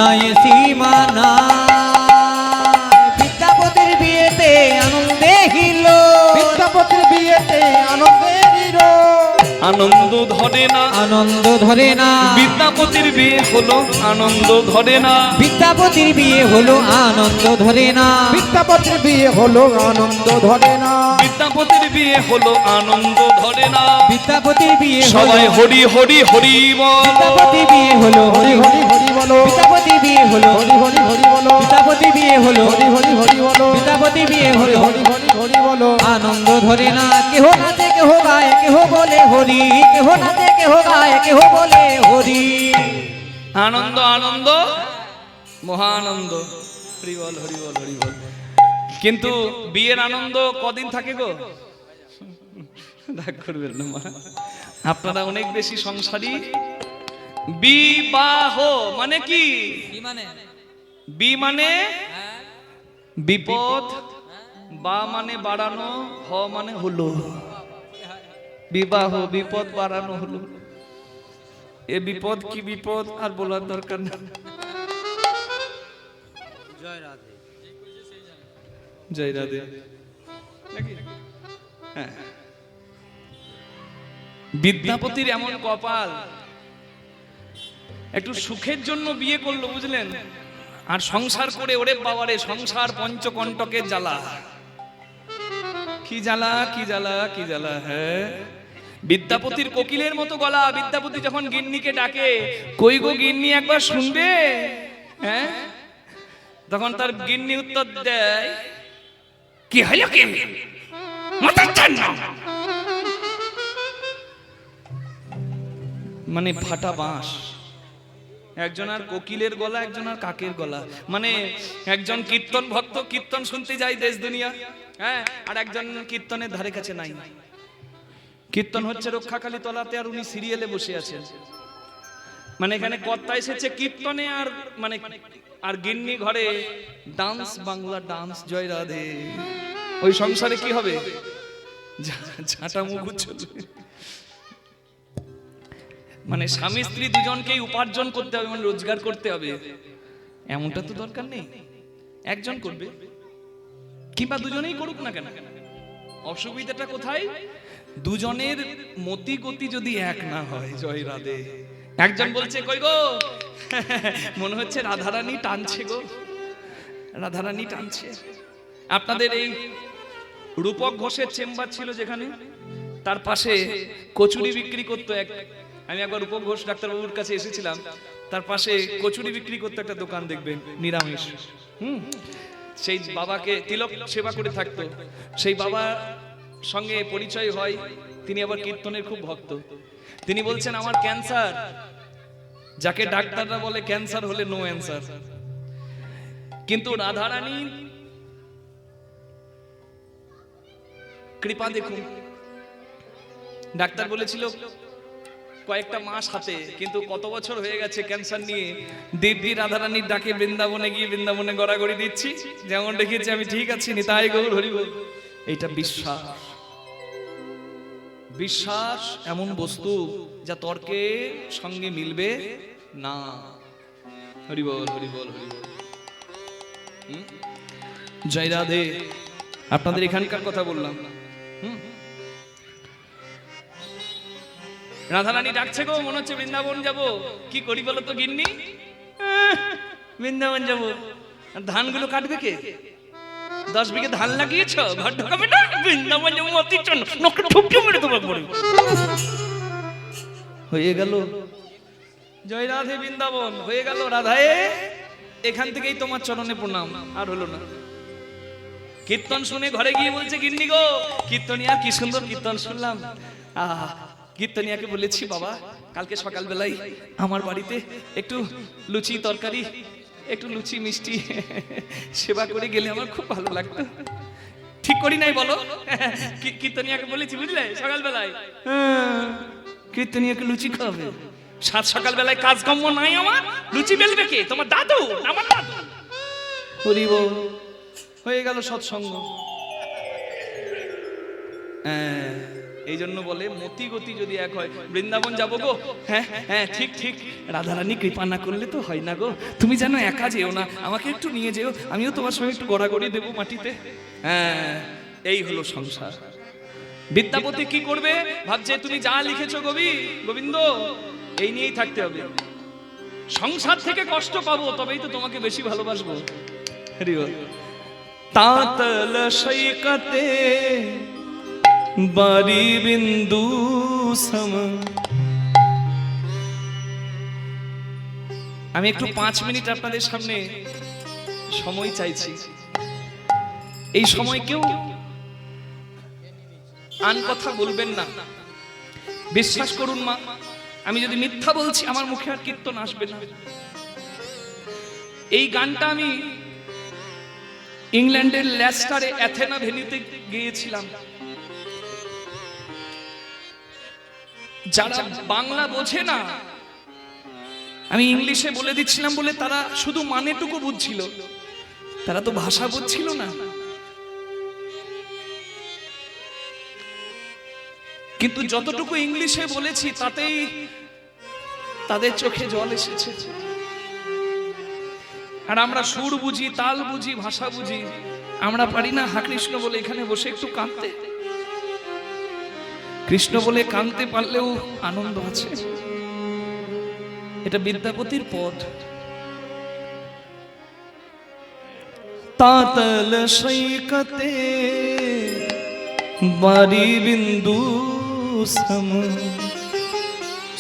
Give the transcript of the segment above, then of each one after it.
নাই সীমা নাই বিদ্যাপতির বিয়েতে আনন্দে হিল বিদ্যাপতির বিয়েতে আনন্দের হিরো আনন্দ ধরে না আনন্দ ধরে না বিদ্যাপতির বিয়ে হলো আনন্দ ধরে না বিদ্যাপতির বিয়ে হলো আনন্দ ধরে না বিদ্যাপতির বিয়ে হলো আনন্দ ধরে না বিদ্যাপতির বিয়ে হলো আনন্দ ধরে না বিদ্যাপতির বিয়ে সবাই হরি হরি হরি বল বিদ্যাপতি বিয়ে হলো হরি হরি হরি বলো বিদ্যাপতি বিয়ে হলো হরি হরি হরি বলো বিদ্যাপতি বিয়ে হলো হরি হরি হরি বলো বিদ্যাপতি বিয়ে হরি হলো হরি হরি হরি বলো আনন্দ ধরে না কেহ নাচে কেহ গায় কেহ বলে হরি কেহ নাচে কেহ গায় কেহ বলে হরি আনন্দ আনন্দ মহানন্দ হরি বল হরি বল হরি বল কিন্তু বিয়ের আনন্দ কদিন থাকে গো রাগ করবেন না মা আপনারা অনেক বেশি সংসারী বিবাহ মানে কি বি মানে বিপদ বা মানে বাড়ানো হ মানে হলো বিবাহ বিপদ বাড়ানো হলো এ বিপদ কি বিপদ আর বলার দরকার না জয় রাধে নাকি হ্যাঁ বিদ্যাপতির এমন কপাল একটু সুখের জন্য বিয়ে করলো বুঝলেন আর সংসার করে ওরে বাবারে সংসার পঞ্চকণ্টকের জ্বালা কি জ্বালা কি জ্বালা কি জ্বালা হ্যাঁ বিদ্যাপতির কোকিলের মতো গলা বিদ্যাপতি যখন গিন্নিকে ডাকে কই গো গিন্নি একবার শুনবে হ্যাঁ তখন তার গিন্নি উত্তর দেয় কি হলো কি মানে ফাটা বাঁশ একজন আর কোকিলের গলা একজন আর কাকের গলা মানে একজন কীর্তন ভক্ত কীর্তন শুনতে যায় দেশ দুনিয়া হ্যাঁ আর একজন কীর্তনের ধারে কাছে নাই কীর্তন হচ্ছে রক্ষাকালী তলাতে আর উনি সিরিয়ালে বসে আছেন মানে এখানে কর্তা এসেছে কীর্তনে আর মানে আর গিন্নি ঘরে ডান্স বাংলা ডান্স জয় রাধে ওই সংসারে কি হবে ঝাঁটা মুখ চলবে মানে স্বামী স্ত্রী দুজনকেই উপার্জন করতে হবে মানে রোজগার করতে হবে এমনটা তো দরকার নেই একজন করবে কিংবা দুজনেই করুক না কেন অসুবিধাটা কোথায় দুজনের মতি গতি যদি এক না হয় জয় রাধে একজন বলছে কই গো মনে হচ্ছে রাধারানী টানছে গো রাধারানী টানছে আপনাদের এই রূপক ঘোষের চেম্বার ছিল যেখানে তার পাশে কচুরি বিক্রি করতো এক আমি একবার রূপক ঘোষ ডাক্তারবাবুর কাছে এসেছিলাম তার পাশে কচুরি বিক্রি করতো একটা দোকান দেখবেন নিরামিষ সেই বাবাকে তিলক সেবা করে থাকতো সেই বাবা সঙ্গে পরিচয় হয় তিনি আবার কীর্তনের খুব ভক্ত তিনি বলছেন আমার ক্যান্সার যাকে ডাক্তাররা বলে ক্যান্সার হলে নো অ্যান্সার কিন্তু রাধারানী কৃপা দেখুন ডাক্তার বলেছিল কয়েকটা মাস হাতে কিন্তু কত বছর হয়ে গেছে ক্যান্সার নিয়ে দিব্যি রাধারানীর ডাকে বৃন্দাবনে গিয়ে বৃন্দাবনে গড়াগড়ি দিচ্ছি যেমন দেখেছি আমি ঠিক আছি নিতাই গৌর হরি বল এইটা বিশ্বাস বিশ্বাস এমন বস্তু যা তর্কের সঙ্গে মিলবে না হরি বল হরি বল হরি বল জয় রাধে আপনাদের এখানকার কথা বললাম রাধারানী ডাকছে গো মনে হচ্ছে বৃন্দাবন যাব কি করি বলো তো গিন্নি বৃন্দাবন যাব ধানগুলো কাটবে কে 10 বিঘে ধান লাগিয়েছ ঘর ঢোকাবে না বৃন্দাবন যাবো অতির জন্য নকটা ঠুকটু মেরে তোমার পড়ে হয়ে গেল জয় রাধে বৃন্দাবন হয়ে গেল রাধায়ে এখান থেকেই তোমার চরণে প্রণাম আর হলো না কীর্তন শুনে ঘরে গিয়ে বলছে গিন্নি গো কীর্তনিয়া কি সুন্দর কীর্তন শুনলাম কীর্তনিয়াকে বলেছি বাবা কালকে সকালবেলায় আমার বাড়িতে একটু লুচি তরকারি একটু লুচি মিষ্টি সেবা করে গেলে আমার খুব ভালো লাগতো ঠিক করি নাই বলো কীর্তনিয়াকে বলেছি বুঝলে সকালবেলায় কীর্তনিয়াকে লুচি খাবে সাত সকালবেলায় কাজকর্ম নাই আমার লুচি বেলবে কে তোমার দাদু আমার দাদু হরি বল হয়ে গেল সৎসঙ্গ এই জন্য বলে মতি গতি যদি এক হয়। বৃন্দাবন যাবো গো, হ্যাঁ হ্যাঁ ঠিক ঠিক, রাধারানী কৃপা না করলে তো হয় না গো, তুমি যেন একা যেও না, আমাকে একটু নিয়ে যেও, আমিও তোমার সঙ্গে একটু গড়াগড়ি দেবো মাটিতে। হ্যাঁ, এই হলো সংসার। বিদ্যাপতি কি করবে ভাবছে, তুমি যা লিখেছো গোবিন্দ এই নিয়েই থাকতে হবে, সংসার থেকে কষ্ট পাবো তবেই তো তোমাকে বেশি ভালোবাসবো। হরি বল। তাতল সৈকতে বারি বিন্দু সম। আমি একটু 5 মিনিট আপনাদের সামনে সময় চাইছি। এই সময় কেউ আন কথা বলবেন না, বিশ্বাস করুন মা, আমি যদি মিথ্যা বলছি আমার মুখে আর কীর্তন আসবে না। এই গানটা আমি ইংল্যান্ডের লেস্টারে অ্যাথেনা ভেন্যুতে গিয়েছিলাম। যারা বাংলা বোঝে না, আমি ইংলিশে বলে দিচ্ছিলাম বলে তারা শুধু মানেটুকু বুঝছিল, তারা তো ভাষা বুঝছিল না। কিন্তু যতটুকু ইংলিশে বলেছি তাতেই তাদের চোখে জল এসেছে। আর আমরা সুর বুঝি, তাল বুঝি, ভাষা বুঝি, আমরা পারি না হা কৃষ্ণ বলে এখানে বসে একটু কাঁদতে। কৃষ্ণ বলে কাঁদতে পারলেও আনন্দ আছে। এটা বিদ্যাপতির পথ। তাতল সৈকতে বারি বিন্দু সম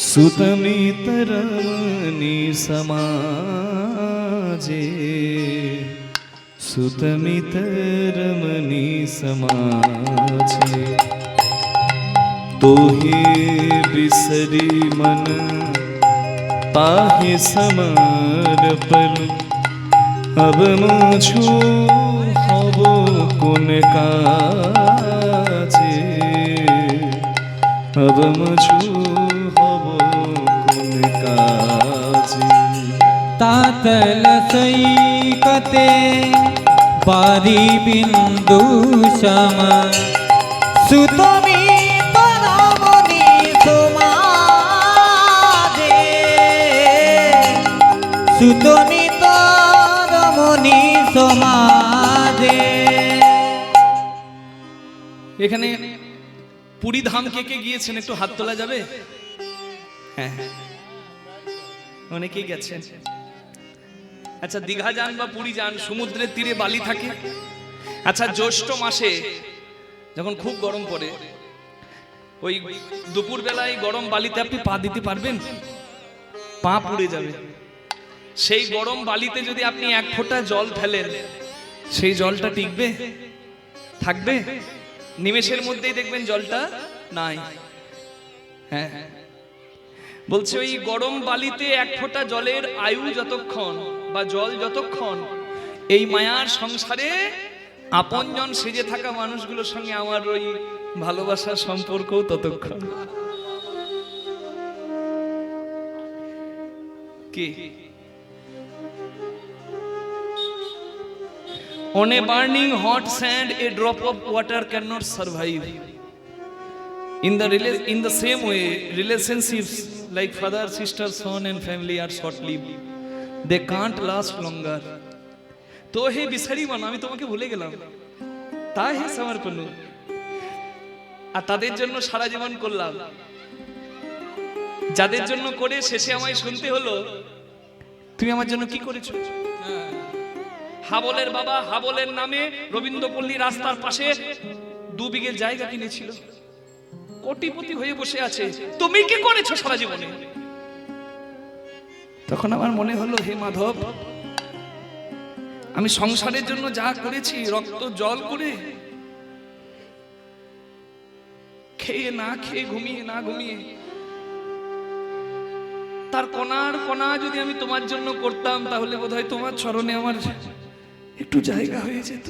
সুতমিত রমণী সমাজে, সুতমিত রমণী সমাজে। তোহে বিसरी मन ताहे समर्पण, अब मुझो हबो कोन काजे, अब मुझो हबो कोन काजे। तातल सैकते बारी बिंदु सम सुतमित रमणी समाजे, सुतमित রমণী সমাজে। এখানে পুরী ধাম কে কে গিয়েছেন একটু হাত তোলা যাবে? হ্যাঁ, অনেকেই গেছেন। আচ্ছা, দীঘা যান বা পুরী যান, সমুদ্রের তীরে বালি থাকে। আচ্ছা, জ্যৈষ্ঠ মাসে যখন খুব গরম পড়ে, ওই দুপুর বেলায় গরম বালিতে আপনি পা দিতে পারবেন? পা পুড়ে যাবে। সেই গরম বালিতে যদি আপনি 1 ফোঁটা জল ফেলেন, সেই জলটা টিকবে? থাকবে? নিমেষের মধ্যেই দেখবেন জলটা নাই। হ্যাঁ, বলছে ওই গরম বালিতে 1 ফোঁটা জলের আয়ু যতক্ষণ বা জল যতক্ষণ, এই মায়ার সংসারে আপনজন সেজে থাকা মানুষগুলোর সঙ্গে আমার ওই ভালোবাসার সম্পর্কও ততক্ষণ। কি? On a burning hot sand, a drop of water cannot survive. In the same way, relationships like father, sister, son, and family are short-lived. They can't last longer. তো হে বিসারি মান, আমি তোমাকে ভুলে গেলাম, তা হে সমর্পণ, আর তাদের জন্য সারা জীবন করলাম, যাদের জন্য করে শেষে আমায় শুনতে হলো তুমি আমার জন্য কি করেছো। হাবলের বাবা হাবলের নামে রবীন্দ্রপল্লী রাস্তার পাশে 2 বিঘে জায়গা কিনেছিল, কোটিপতি হয়ে বসে আছে, তুমি কি করেছো সারা জীবনে? তখন আমার মনে হলো, হে মাধব, আমি সংসারের জন্য যা করেছি, রক্ত জল করে, খেয়ে না খেয়ে, ঘুমিয়ে না ঘুমিয়ে, তার কণার কণা যদি আমি তোমার জন্য করতাম, তাহলে বোধহয় তোমার চরণে আমার একটু জায়গা হয়ে যেত।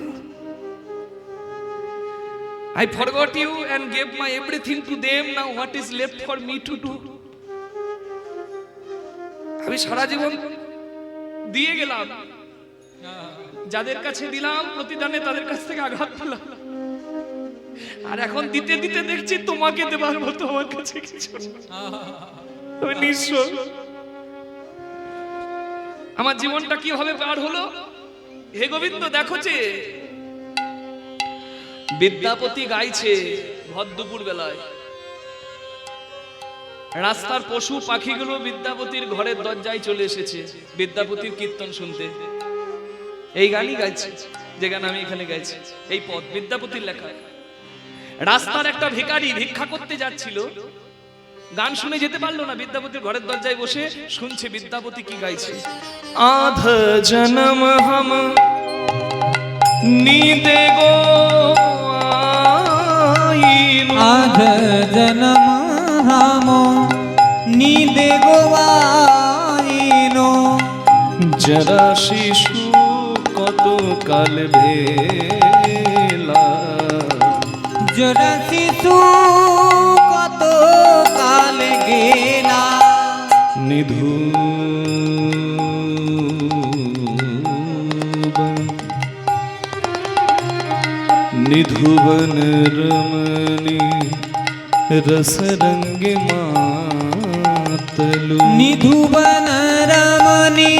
I forgot you and gave my everything to them. Now what is left for me to do? আমি সারা জীবন দিয়ে গেলাম, যাদের কাছে দিলাম প্রতিদানে তাদের কাছ থেকে আঘাত পেলাম। আর এখন দিতে দিতে দেখছি তোমাকে দেবার মতো আমার কাছে কিছু নেই। আমি নিঃস্ব। আমার জীবনটা কিভাবে পার হলো? হে গোবিন্দ, দেখো যে বিদ্যাপতি গাইছে ভর দুপুর বেলায়, রাস্তার পশু পাখিগুলো বিদ্যাপতির ঘরের দরজায় চলে এসেছে বিদ্যাপতির কীর্তন শুনতে। এই গানই গাইছে যে গান আমি এখানে গাইছি, এই পদ বিদ্যাপতির লেখা। রাস্তার একটা ভিখারি ভিক্ষা করতে যাচ্ছিল, গান শুনে যেতে পারলো না, বিদ্যাপতির ঘরের দরজায় বসে শুনছে বিদ্যাপতি কি গাইছে। আধ জনম হাম नींदे गो आईनो, आध जन्म हमो नींदे गोवाइनो, जरा शिशु कत काल भेला, जरा शिशु कत काल गेला, निधुवन रमणी रस रंग मातलु, निधुवन रमणी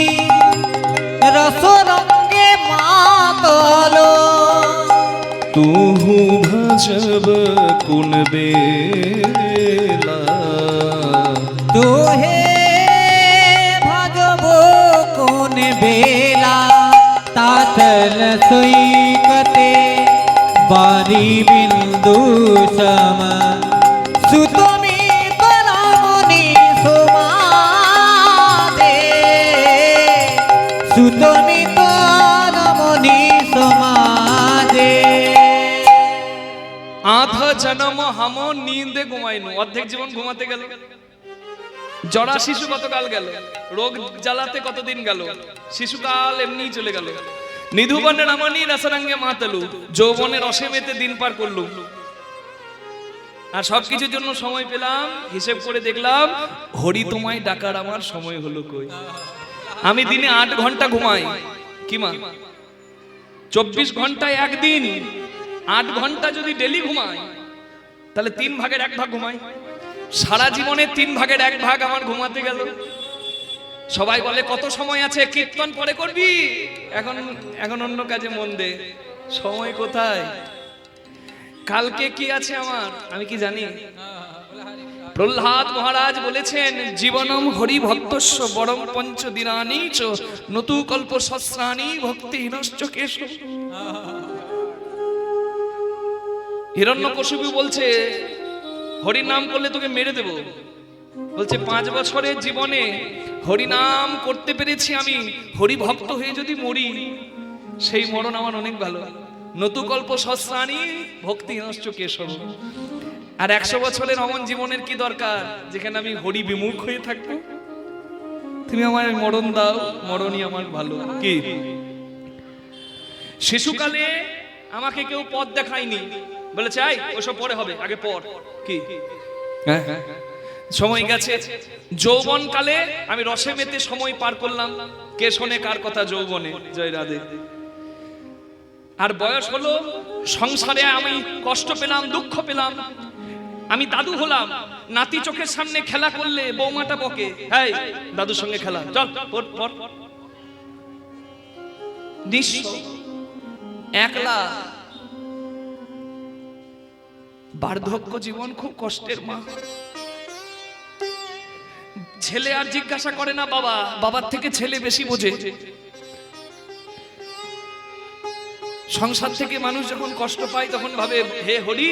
रस रंगे मातलो, तूहु भजब कुन बेला, तोहे भजबो कोन बेला, तातल सोईकते बारी बिंदु सम, सुतमी तरामुनि समादे, सुतमी तरामुनि समादे। আধা জনম হাম নিন্দে ঘুমাইনু, অর্ধেক জীবন ঘুমাতে গেল। জরা শিশু কতকাল গেল, রোগ জ্বালাতে কতদিন গেল, শিশুকাল এমনি চলে গেল। নিধুবনে রামানি রসরাঙ্গে মাতালু, যৌবনের রসে মেতে দিন পার করলু। আর সবকিছুর জন্য সময় পেলাম, হিসেব করে দেখলাম হরি তোমায় ডাকার আমার সময় হলো কই। আমি দিনে 8 ঘন্টা ঘুমাই, কি মা 24 ঘন্টায় একদিন 8 ঘন্টা যদি ডেলি ঘুমাই, তাহলে 3 ভাগের 1 ভাগ ঘুমাই। সারা জীবনে 3 ভাগের 1 ভাগ আমার ঘুমাতে গেল। সবাই বলে কত সময় আছে, কীর্তন পরে করবি, এখন অন্য কাজে মন দে। সময় কোথায়? কালকে কি আছে আমার আমি কি জানি? প্রহ্লাদ মহারাজ বলেছেন, জীবনম হরি ভক্তস্য বরম পঞ্চ দিনানি চ নতু কল্প সহস্রাণি ভক্তিহীনশ্চ কেশ। হিরণ্যকশিপু বলছে হরি নাম করলে তোকে মেরে দেব। বলছে 5 বছরের জীবনে হরি নাম করতে পেরেছি আমি, হরি ভক্ত হয়ে যদি মরি সেই মরণ আমার অনেক ভালো। নতুকল্প সহস্রাণি ভক্তিহীনশ্চ কেশব। আর 100 বছরের অমন জীবনের কি দরকার, যেখানে আমি হরি বিমুখ হয়ে থাকবো? তুমি আমার মরণ দাও, মরণই আমার ভালো। কি শিশুকালে আমাকে কেউ পথ দেখায়নি, বলেছে আই ওসব পরে হবে, আগে পড়। কি হ্যাঁ সময় গেছে। যৌবন কালে আমি রসে মেতে সময় পার করলাম, কে শোনে কার কথা যৌবনে, জয় রাধে। আর বয়স হলো, সংসারে আমি কষ্ট পেলাম, দুঃখ পেলাম, আমি দাদু হলাম। নাতি চোখের সামনে খেলা করলে বৌমাটা বকে, এই দাদুর সঙ্গে খেলা, চল পড় পড়। নিঃস্ব, একলা, বার্ধক্য জীবন খুব কষ্টের মা। ছেলে আর জিজ্ঞাসা করে না বাবা, বাবার থেকে ছেলে বেশি বোঝে। সংসার থেকে মানুষ যখন কষ্ট পায় তখন ভাবে, হে হরি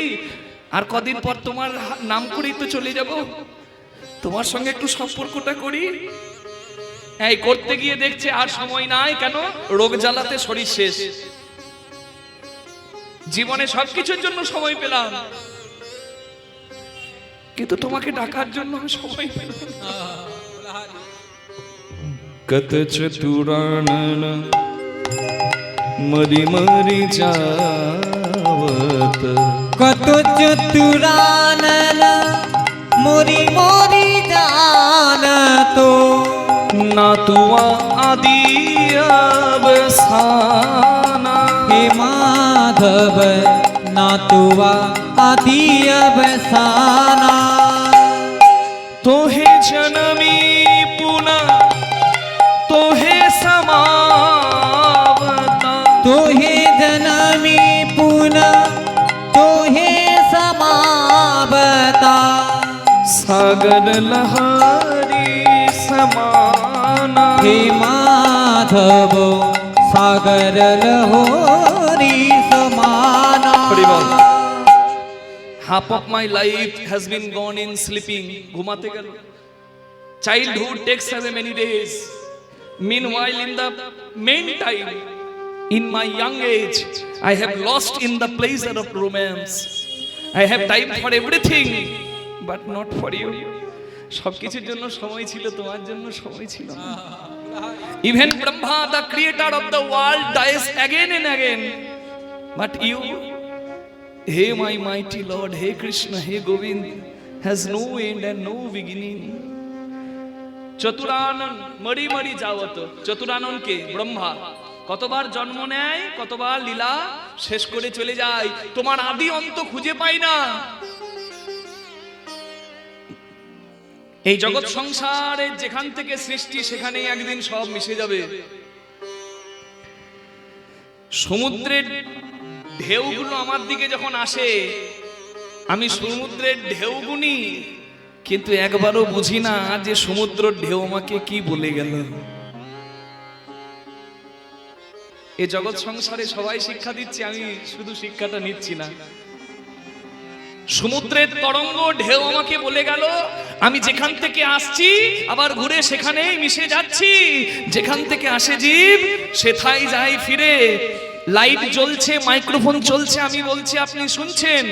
আর কদিন পর তোমার নাম করেই তো চলে যাব, তোমার সঙ্গে একটু সম্পর্কটা করি। এই করতে গিয়ে দেখছে আর সময় নাই, কেন? রোগ জ্বালাতে শরীর শেষ। জীবনে সবকিছুর জন্য সময় পেলাম, কিন্তু তোমাকে ডাকার জন্য আমি সময় পেলাম না। কত চতুরানন মরি মরি যাবত, কত চতুরানন মরি মরি জানত, না তুয়া আদি অবসানা, হে মাধব না तुआ आदि अवसाना तोहे जनमी पुना तोहे समावता तोहे जनमी पुनः तोहे समावता सागर लहरी समाना हे माधव सागर लहरी समाना half of my life has been gone in sleeping ঘুমাতে গেল childhood takes away many days meanwhile in the meantime in my young age I have lost in the pleasure of romance I have time for everything but not for you সবকিছুর জন্য সময় ছিল তোমার জন্য সময় ছিল না even brahma the creator of the world dies again and again but you hey my mighty lord hey krishna hey govind has no end and no beginning Chaturanan মরি মরি যাওত চতুরানন কে ব্রহ্মা কতবার জন্ম নেয় কতবার লীলা শেষ করে চলে যায় তোমার আদি অন্ত খুঁজে পাই না এই জগৎ সংসারে যেখান থেকে সৃষ্টি সেখানেই একদিন সব মিশে যাবে সমুদ্রের ঢেউগুলো আমার দিকে যখন আসে আমি সমুদ্রের ঢেউ গুনি কিন্তু একবারও বুঝি না যে সমুদ্রের ঢেউ আমাকে কি বলে গেল এই জগৎ সংসারে সবাই শিক্ষা দিচ্ছে আমি শুধু শিক্ষাটা নিচ্ছি না সমুদ্রের তরঙ্গ ঢেউ আমাকে বলে গেল আমি যেখান থেকে আসছি আবার ঘুরে সেখানেই মিশে যাচ্ছি যেখান থেকে আসে জীব সেথায় যাই ফিরে লাইট জ্বলছে মাইক্রোফোন চলছে আমি বলছি আপনি শুনছেন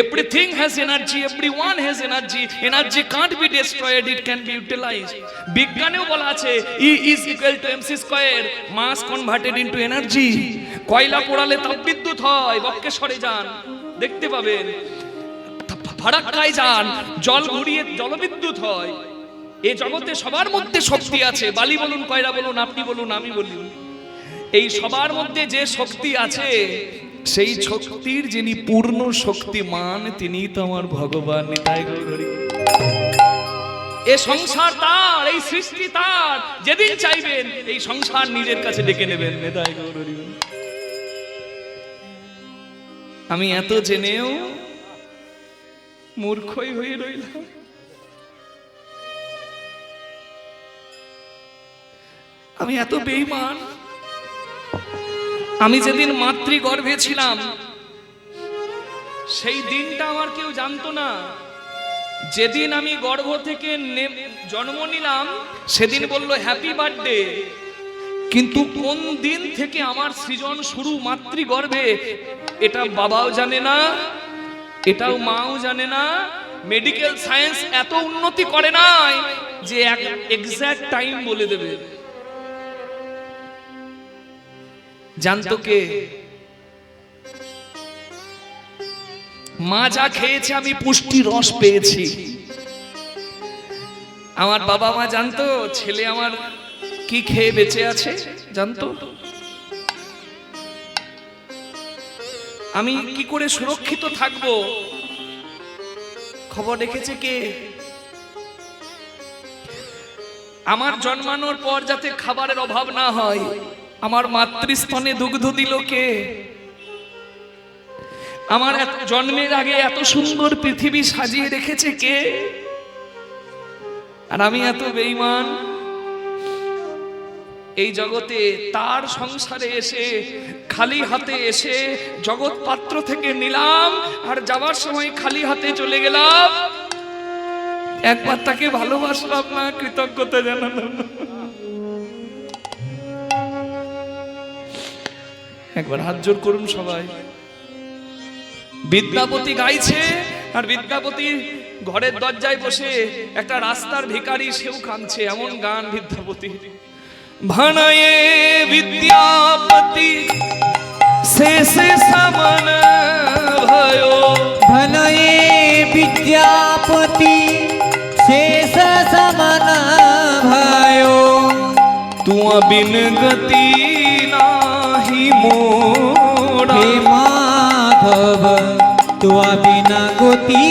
everything has energy everyone has energy energy can't be destroyed it can be utilised বিজ্ঞানেও বলা আছে E is equal to mc square mass converted into energy কয়লা পোড়ালে তাপবিদ্যুৎ হয় বক্রেশ্বরে যান দেখতে পাবেন ফারাক্কায় যান জল ঘুরিয়ে জলবিদ্যুৎ হয় এই জগতে সবার মধ্যে শক্তি আছে বালি বলুন কয়লা বলুন আপনি বলুন আমি বলি এই সবার মধ্যে যে শক্তি আছে সেই শক্তির যিনি পূর্ণ শক্তিমান তিনিই তো আমার ভগবান নিতাই গৌর হরি এই সংসার তার এই সৃষ্টি তার যেদিন চাইবেন এই সংসার নিজের কাছে ডেকে নেবেন নিতাই গৌর হরি আমি এত জেনেও মূর্খই হয়ে রইলাম আমি এত বেঈমান আমি যেদিন মাতৃগর্ভে ছিলাম সেই দিনটা আমার কেউ জানতো না যেদিন আমি গর্ভ থেকে জন্ম নিলাম সেদিন বললো হ্যাপি বার্থডে কিন্তু কোন দিন থেকে আমার সৃজন শুরু মাতৃগর্ভে এটা বাবাও জানে না এটাও মাও জানে না মেডিকেল সায়েন্স এত উন্নতি করে নাই যে এক্সাক্ট টাইম বলে দেবে জানতো কে মা যা খেয়েছে আমি পুষ্টি রস পেয়েছি আমার বাবা মা জানতো ছেলে আমার কি খেয়ে বেঁচে আছে জানতো আমি কি করে সুরক্ষিত থাকবো খবর রেখেছে কে আমার জন্মানোর পর যাতে খাবারের অভাব না হয় আমার মাতৃস্তনে দুগ্ধ দিল কে আমার জন্মের আগে এত সুন্দর পৃথিবী সাজিয়ে রেখেছে কে আর আমি এত বেঈমান এই জগতে তার সংসারে এসে খালি হাতে এসে জগৎ পাত্র থেকে নিলাম আর যাওয়ার সময় খালি হাতে চলে গেলাম একবার তাকে ভালোবাসলাম না কৃতজ্ঞতা জানালাম না একবার হাত জোর করুন সবাই বিদ্যাপতি গাইছে আর বিদ্যাপতি ঘরের দরজায় বসে একটা রাস্তার ভিখারি সেও কাঁদছে এমন গান বিদ্যাপতি ভানায়ে বিদ্যাপতি শেষে সমান भयो भनये विद्यापति शेष समन भयो तुआ बिन गति नाही मोरा हे माधव বিনা গতি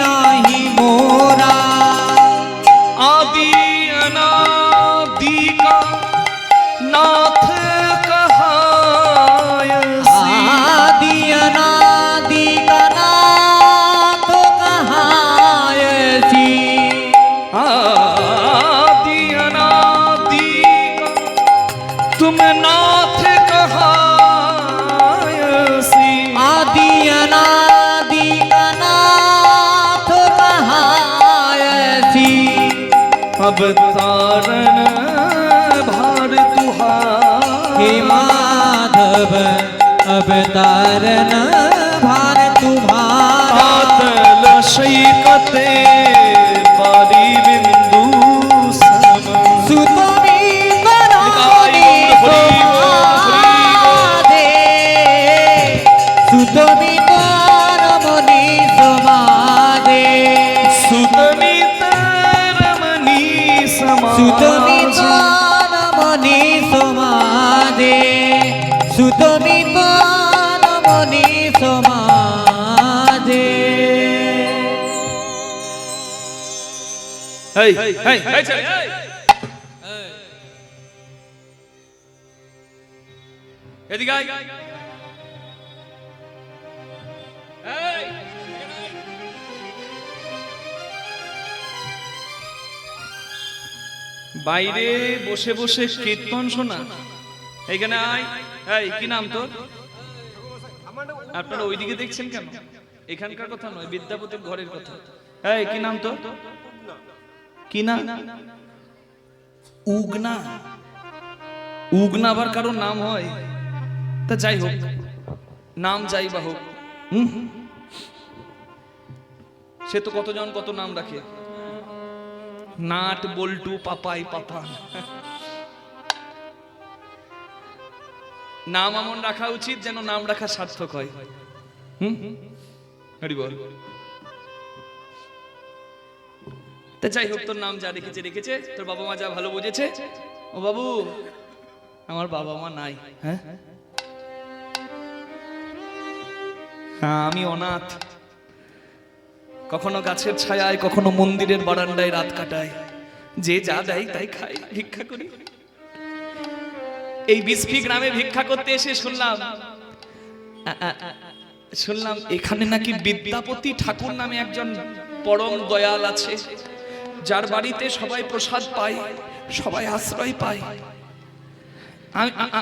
নাহি মোরা आदि अनादि का नाथ कहायसी आदि अनादि का नाथ कहायसी आदि अनादि का तुम नाथ कहायसी आदि अनादि का नाथ कहायसी अब तारण भार तुहार हे माधव अब तारन भार तुम्हारा आतल शैकते पारी बिंदु सम सुतमी करानी समाधे सुतमी करमणि समाधे सुतमी तरमणि सुतमी समाधि करमणि समाधे सुतमी करमणि समाधे এই ছেলে, এদিকে আয়। এই, বাইরে বসে বসে কীর্তন শোনা, এইখানে আয়। এই কি নাম তোর? আপনারা ওইদিকে দেখছেন কেন? এখানকার কথা নয়, বিদ্যাপতির ঘরের কথা। এই কি নাম তোর? কি না? উগনা। উগনা আবার কারো নাম হয়? তা যাই হোক, নাম যাই বা হোক, সে তো কতজন কত নাম রাখে, নাট বল্টু পাপাই পাপান। নাম এমন রাখা উচিত যেন নাম রাখা সার্থক হয়। হরি বল। তা যাই হোক, তোর নাম যা রেখেছে রেখেছে, তোর বাবা মা যা ভালো বুঝেছে। ও বাবু, আমার বাবা মা নাই। হ্যাঁ, আমি অনাথ। কখনো গাছের ছায়ায়, কখনো মন্দিরের বারান্দায় রাত কাটাই। যে যা দেয় তাই খাই, ভিক্ষা করি। এই বিসফি গ্রামে ভিক্ষা করতে এসে শুনলাম এখানে নাকি বিদ্যাপতি ঠাকুর নামে একজন পরম দয়াল আছে, যার বাড়িতে সবাই প্রসাদ পায়, সবাই আশ্রয় পায়।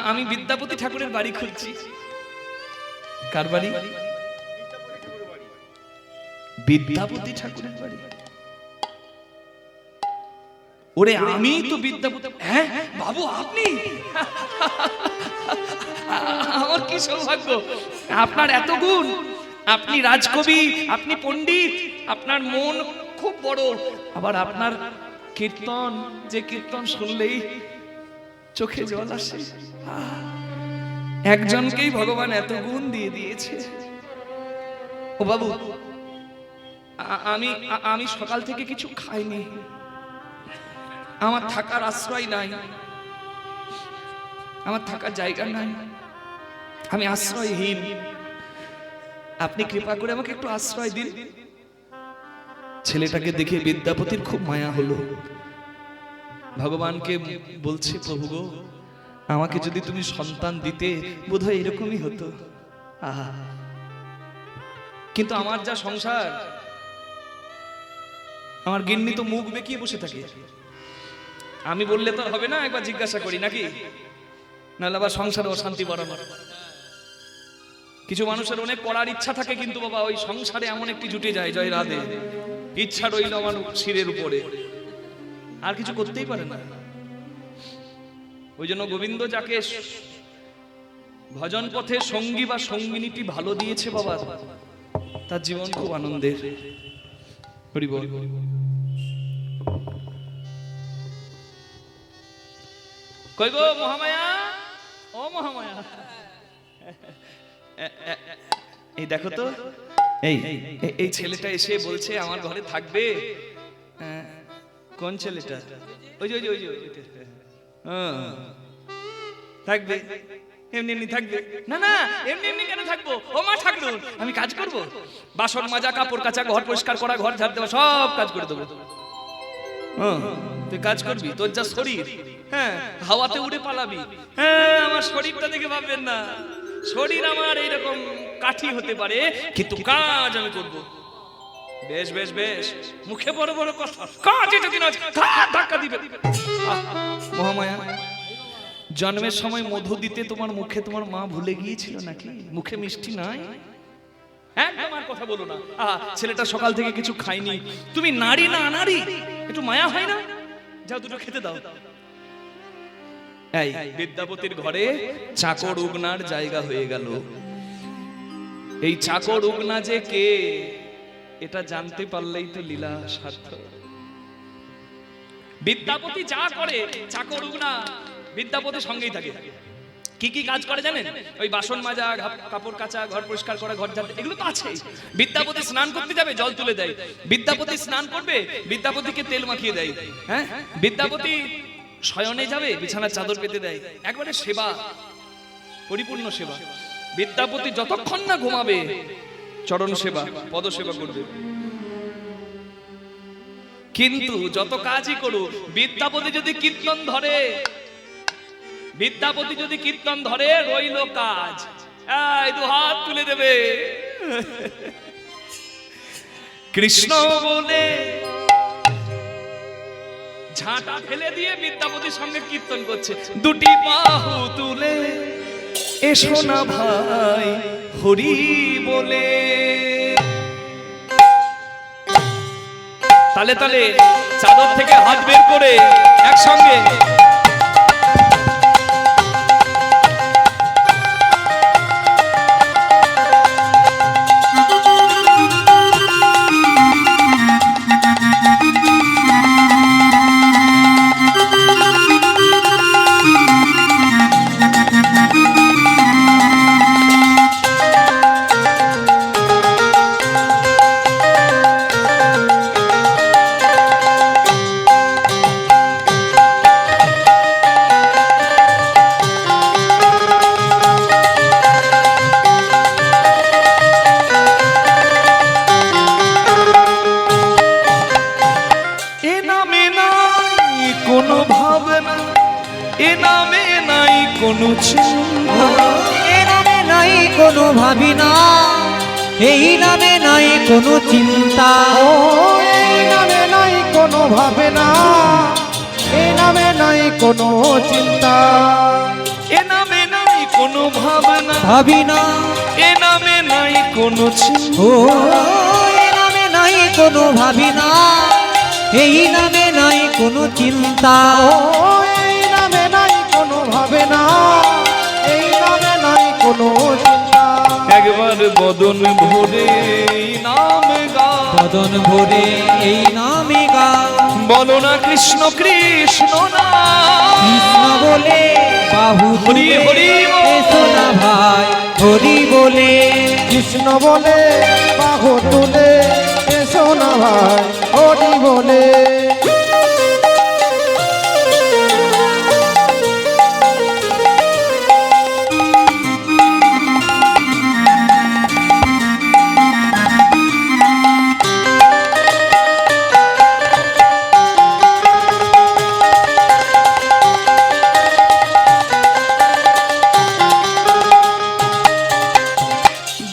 আমি বিদ্যাপতি ঠাকুরের বাড়ি খুঁজছি। কার বাড়ি? বিদ্যাপতি ঠাকুরের বাড়ি। ওরে আমি তো বিদ্যাপতি। হ্যাঁ বাবু, আপনি? আমার কি সৌভাগ্য, আপনার এত গুণ। আপনি রাজকবি, আপনি পণ্ডিত, আপনার মন খুব বড়। আবার আপনার কীর্তন, যে কীর্তন শুনলেই চোখে জল আসে। একজনকেই ভগবান এত গুণ দিয়ে দিয়েছে। ও বাবু, আমি সকাল থেকে কিছু খাইনি, আমার থাকার আশ্রয় নাই, আমার থাকার জায়গা নাই, আমি আশ্রয়হীন। আপনি কৃপা করে আমাকে একটু আশ্রয় দিন। ছেলেটাকে দেখে বিদ্যাপতির খুব মায়া হলো। ভগবানকে বলছে, প্রভু গো, আমাকে যদি তুমি সন্তান দিতে বোধহয় এরকমই হতো। আহা, কিন্তু আমার যা সংসার, আমার গিন্নি তো মুখ বেঁকিয়ে বসে থাকে। আমি বললে তো হবে না, একবার জিজ্ঞাসা করি নাকি, নাহলে আবার সংসারে অশান্তি বাড়ানো। কিছু মানুষের অনেক করার ইচ্ছা থাকে, কিন্তু বাবা ওই সংসারে এমন একটি জুটে যায়, জয় রাধে, ইচ্ছা রইল আমার শিরের উপরে, আর কিছু করতেই পারে না। ওই জন্য গোবিন্দ যাকে ভজন পথে সঙ্গী বা সঙ্গিনীটি ভালো দিয়েছে বাবা, তার জীবন খুব আনন্দের। হরি বল। কই গো মহামায়া, ও মহামায়া, এই দেখো তো, এই ছেলেটা এসে বলছে আমার ঘরে থাকবে। কোন ছেলেটা? ওই যে থাকবে। এমনি এমনি থাকবে না, না এমনি এমনি কেন থাকবো? ও মা ঠাকুর, আমি কাজ করব, বাসন মাজা, কাপড় কাচা, ঘর পরিষ্কার করা, ঘর ঝাড় দেওয়া, সব কাজ করে দেবো। তুই কাজ করবি, তোর যা শরীর, হ্যাঁ হাওয়াতে উড়ে পালাবি। হ্যাঁ আমার শরীরটা দেখে ভাববেন না, শরীর আমার এইরকম কাঠি হতে পারে, কিন্তু কাজ আমি করব। বেশ বেশ বেশ, মুখে বড় বড় কথা, কাজ এটা দিন ধাক্কা দিবে। মহামায়া, জন্মের সময় মধু দিতে তোমার মুখে তোমার মা ভুলে গিয়েছিল নাকি? মুখে মিষ্টি নাই? একদম আর কথা বলো না। ছেলেটা সকাল থেকে কিছু খায়নি, তুমি নারী না নারী, একটু মায়া হয় না? যাও দুটো খেতে দাও। এই বিদ্যাপতির ঘরে চাকর উগনার জায়গা হয়ে গেল। এই চাকর উগনা যে কে, এটা জানতে পারলেই তো লীলা সার্থক। বিদ্যাপতি যা করে, চাকর উগনা বিদ্যাপতির সঙ্গেই থাকে। কি কি কাজ করে জানেন? ওই বাসন মাজা, কাপড় কাচা, ঘর পরিষ্কার করা, ঘর ঝাড়, এগুলো তো আছে। বিদ্যাপতি স্নান করতে যাবে, জল তুলে দেয়। বিদ্যাপতি স্নান করবে, বিদ্যাপতিকে তেল মাখিয়ে দেয়। হ্যাঁ, বিদ্যাপতি শয়নে যাবে, বিছানার চাদর পেতে দেয়। একবারে সেবা, পরিপূর্ণ সেবা। বিদ্যাপতি যতক্ষণ না ঘুমাবে, চরণ সেবা, পদ সেবা করবে। কিন্তু যত কাজই করুক, বিদ্যাপতি যদি কীর্তন ধরে, বিদ্যাপতি যদি কীর্তন ধরে, রইল কাজ। এই দু হাত তুলে দেবে, কৃষ্ণ বলে ঝাঁটা ফেলে দিয়ে বিদ্যাপতির সঙ্গে কীর্তন করছে। দুটি বাহু তুলে এসো না ভাই হরি বলে। তালে তালে চাদর থেকে হাত বের করে একসঙ্গে কোনো চিন্তা, এ নামে নাই কোনো ভাবি না, এই নামে নাই কোনো চিন্তা। ও এই নামে নাই কোনো ভাবে না, এই নামে নাই কোনো চিন্তা। এ নামে নাই কোনো ভাবনা, ভাবি না, এ নামে নাই কোনো চিন্তা। ও এ নামে নাই কোনো ভাবি না, এই নামে নাই কোনো চিন্তা। ও এই নামে নাই কোনো ভাবে না, এই নামে নাই কোনো চিন্তা। একবার বদন ভরে এই নাম গা, বদন ভরে এই নামে গা, বলো না কৃষ্ণ কৃষ্ণ না। কৃষ্ণ বলে বাহু হরি তুলে হরি এসো না ভাই হরি বলে। কৃষ্ণ বলে বাহু তুলে এসো না ভাই হরি বলে।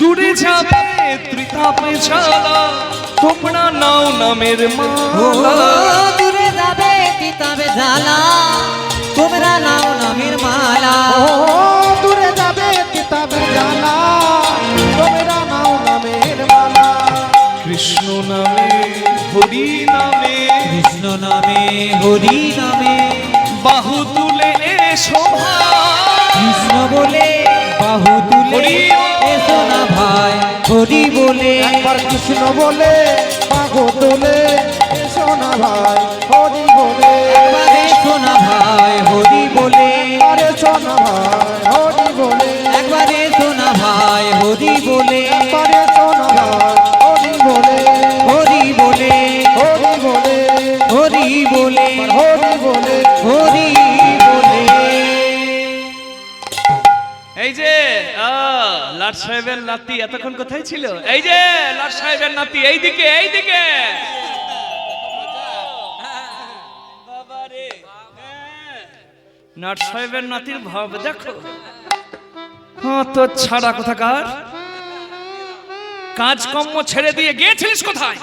দূরে যাবে ত্রিতাপে ছাড়া, তোমরা নাও নামের ও মালা। দূরে যাবে তিতাবে জ্বালা, তোমরা নাও নামের মালা। ও দূরে যাবে কিতাবে জানা, তোমরা নাও নামের মালা। কৃষ্ণ নামে হরি নামে, কৃষ্ণ নামে হরি নামে, বাহু তুলে এসো ভাই। কৃষ্ণ বলে বাহু তুলে হরি এসো না ভাই হরি বলে। একবার কৃষ্ণ বলে বাহু তুলে এসো না ভাই হরি বলে। একবার এসো না ভাই হরি বলে, আরে সোনা ভাই হরি বলে। একবার এসো না ভাই হরি বলে। আরে সোনা ভাই হরি বলে। হরি বলে হরি বলে হরি বলে হরি বলে। হরি বলে। এই যে লাট সাহেবের নাতি এতক্ষণ কোথায় ছিল? এই যে লাট সাহেবের নাতি, এইদিকে এইদিকে। লাট সাহেবের নাতির ভাব দেখো, তো ছাড়া কোথাকার, কাজকর্ম ছেড়ে দিয়ে গিয়েছিলিস কোথায়?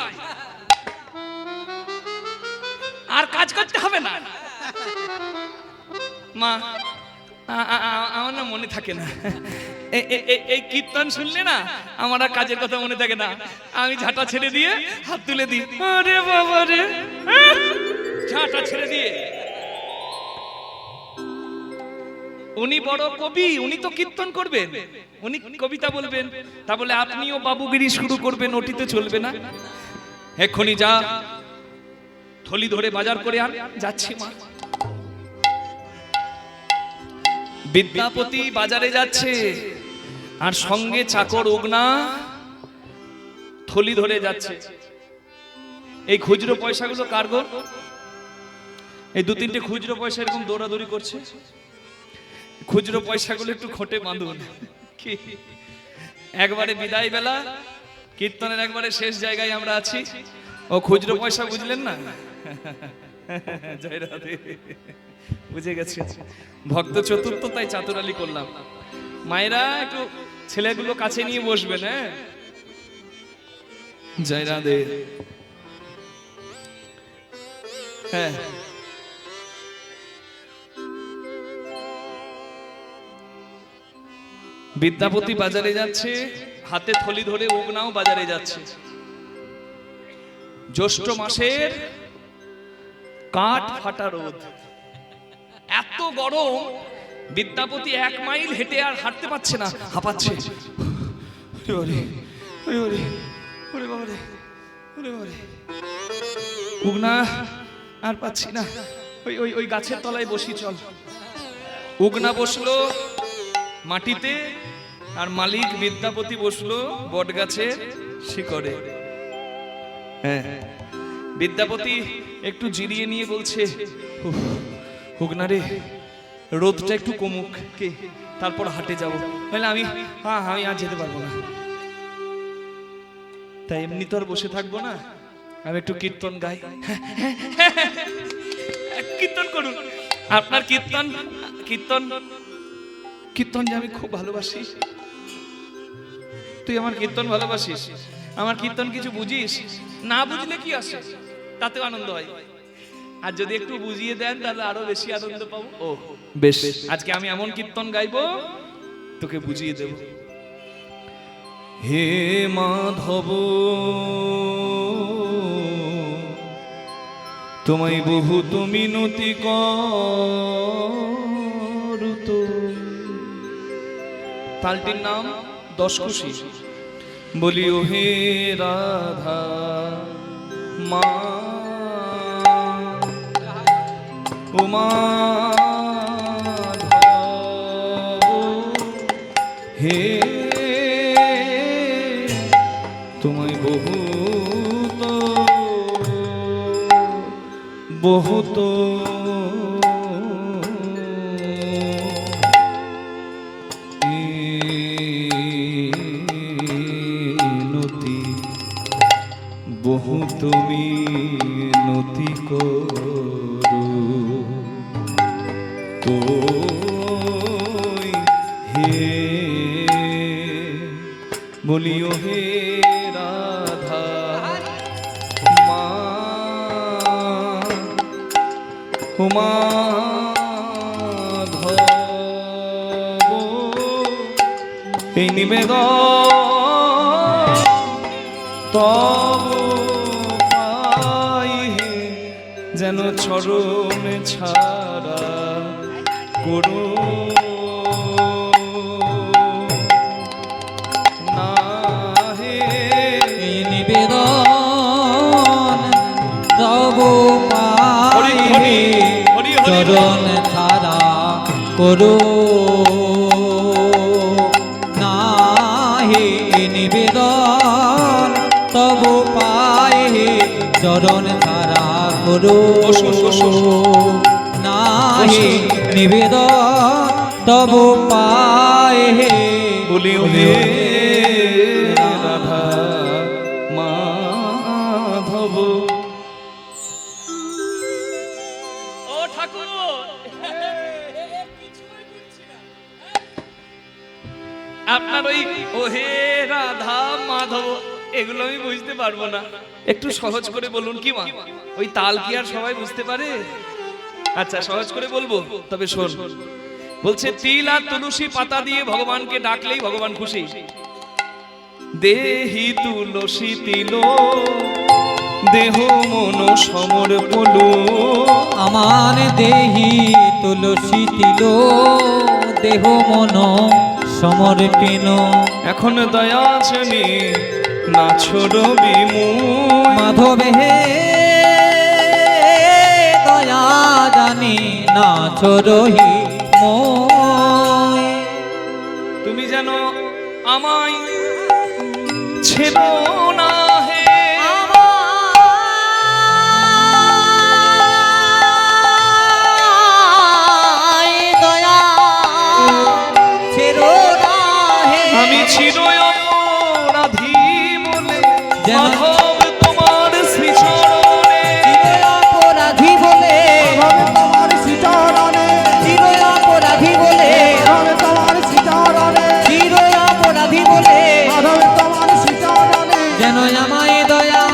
আর কাজ করতে হবে না মা, আমার না মনে থাকে না, এই কীর্তন শুনলে না আমার আর কাজের কথা মনে থাকে না, আমি ঝাঁটা ছেড়ে দিয়ে হাত তুলে দিই, আরে বাবা রে, ঝাঁটা ছেড়ে দিয়ে। উনি বড় কবি, উনি তো কীর্তন করবেন, উনি কবিতা বলবেন, তা বলে আপনিও বাবুগিরি শুরু করবেন, ওটিতে চলবে না। এক্ষুনি যা, থলি ধরে বাজার করে আন। যাচ্ছি মা। বিদ্যাপতি বাজারে যাচ্ছে, আর সঙ্গে চাকর উগনা থলি ধরে যাচ্ছে। এই খুচরো পয়সাগুলো কার গো? এই দু তিনটে খুচরো পয়সা এরকম দৌড়াদৌড়ি করছে। খুচরো পয়সাগুলো একটু খোটে বাঁধুন। কি একবারে বিদায় বেলা, কীর্তনের একবারে শেষ জায়গায় আমরা আছি, ও খুচরো পয়সা বুঝলেন না? জয় রাধে, বুঝে গেছি। ভক্ত চতুর্থ, তাই চাতুরালি করলাম। মায়েরা একটু ছেলেগুলো কাছে নিয়ে বসবেন। হ্যাঁ, জয় রাধে। হ্যাঁ, বিদ্যাপতি বাজারে যাচ্ছে, হাতে থলি ধরে উগনাও বাজারে যাচ্ছে। জ্যৈষ্ঠ মাসের কাঠ ফাটা রোদ, এত গরম, বিদ্যাপতি 1 মাইল হেঁটে আর হাঁটতে পারছে না, হাঁপাচ্ছে। উগনা আর পাচ্ছি না, ওই গাছের তলায় বসি চল। উগনা বসলো মাটিতে, আর মালিক বিদ্যাপতি বসলো বট গাছের শিকড়ে। হ্যাঁ, বিদ্যাপতি একটু জিরিয়ে নিয়ে বলছে, উগনা রে, রোদটা একটু কমুক, কে তারপর হাটে যাবো। বলে আমি আর যেতে পারবো না, তাই এমনি তো আর বসে থাকবো না, আমি একটু কীর্তন গাই। কীর্তন করুন, আপনার কীর্তন কীর্তন কীর্তন যে আমি খুব ভালোবাসি। তুই আমার কীর্তন ভালোবাসিস, আমার কীর্তন কিছু বুঝিস না, বুঝলে কি আসে, তাতেও আনন্দ হয়। আর যদি একটু বুঝিয়ে দেন তাহলে আরো বেশি আনন্দ পাবো। ও বেশ, আজকে আমি এমন কীর্তন গাইবো তোকে বুঝিয়ে দেব। হে মাধব, তোমায় বহুত মিনতি করুত। তালটির নাম 10 খুশি। বলি ও হে রাধা মা, ও মাধব, হে তোমায় বহুত বহুত বহুত মিনতি করু তো, হে বলিও হে রাধা মা, ও মাধব, এই নিবেদন তব পাই, যেন চরণ ছাড়া করো না হে। এই নিবেদন তব পাই, চরণ ছাড়া করো না হে। নিবেদন তব পাই, চরণ ছাড়া করো না হে। নিবেদন তব পাই, বলি ওহে রাধা মাধব। ও ঠাকুর, আপনার ওই ওহে রাধা মাধব এগুলো আমি বুঝতে পারবো না, একটু সহজ করে বলুন। কি মা, ওই তাল কি আর সবাই বুঝতে পারে? আচ্ছা সহজ করে বলবো, তবে শোন। বলছে তিল আর তুলসী পাতা দিয়ে ভগবানকে ডাকলেই ভগবান খুশি। দেহি তুলসী তিল দেহ মন সমর্পণ, আমার দেহি তুলসী তিল দেহ মন সমর্পিন। এখন দয়া জানি না ছোড় বিমুখ, মাধবে হে দয়া জানি না ছোড়হি মোয়। তুমি যেন আমায় ছেড়ো না হে। আমি চির অপরাধী বলে মাধব তোমার শ্রীচরণে, অপরাধী বলে মাধবে তোমার শ্রীচরণে, চির অপরাধী বলে মাধবে তোমার শ্রীচরণে, চির অপরাধী বলে মাধবে তোমার শ্রীচরণে, যেন আমায় দয়া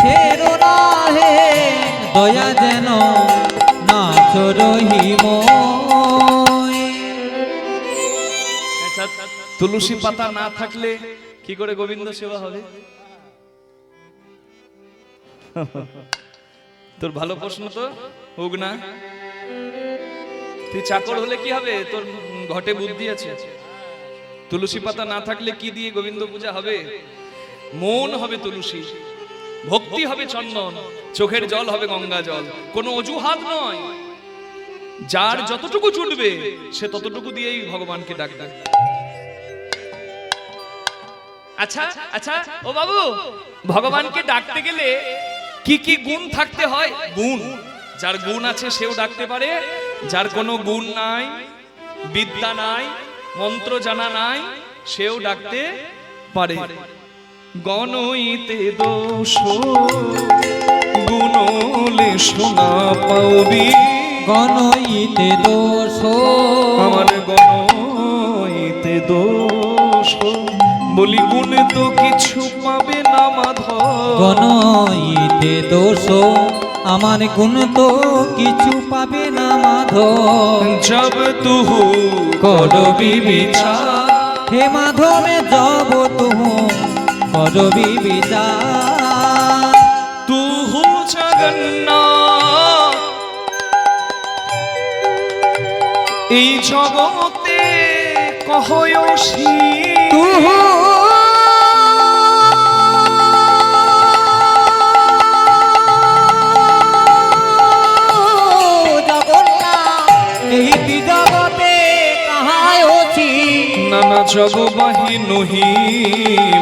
ছেড়ো না হে, দয়া যেন না ছোড়হি মোয়। তুলসী পাতা না থাকলে কি করে গোবিন্দ সেবা হবে? তোর ভালো প্রশ্ন তো, হোক না। তুই চাকর হলে কি হবে? তোর ঘটে বুদ্ধি আছে। তুলসী পাতা না থাকলে কি দিয়ে গোবিন্দ পূজা হবে? মন হবে তুলসী, ভক্তি হবে চন্দন, চোখের জল হবে গঙ্গা জল। কোনো অজুহাত নয়, যার যতটুকু ছুটবে সে ততটুকু দিয়েই ভগবানকে ডাকবে। আচ্ছা আচ্ছা ও বাবু, ভগবানকে ডাকতে গেলে কি কি গুণ থাকতে হয়? গুণ, যার গুণ আছে সেও ডাকতে পারে, যার কোনো গুণ নাই, বিদ্যা নাই, মন্ত্র জানা নাই, সেও ডাকতে পারে। গণইতে দোষ গুণলে শোনা পাওবি, গণইতে দোষ আমার গণইতে দোষ বলি গুণ তো কিছু পাবে না মাধব। গণইতে দোষ আমার গুণ তো কিছু পাবে না মাধব। জব তুহু করবি বিচার, হে মাধবে জব তুহু করবি বিচার। তুহু জগন্নাথ এই জগতে কহয়সী, তুহু নানা জগবাহি নহি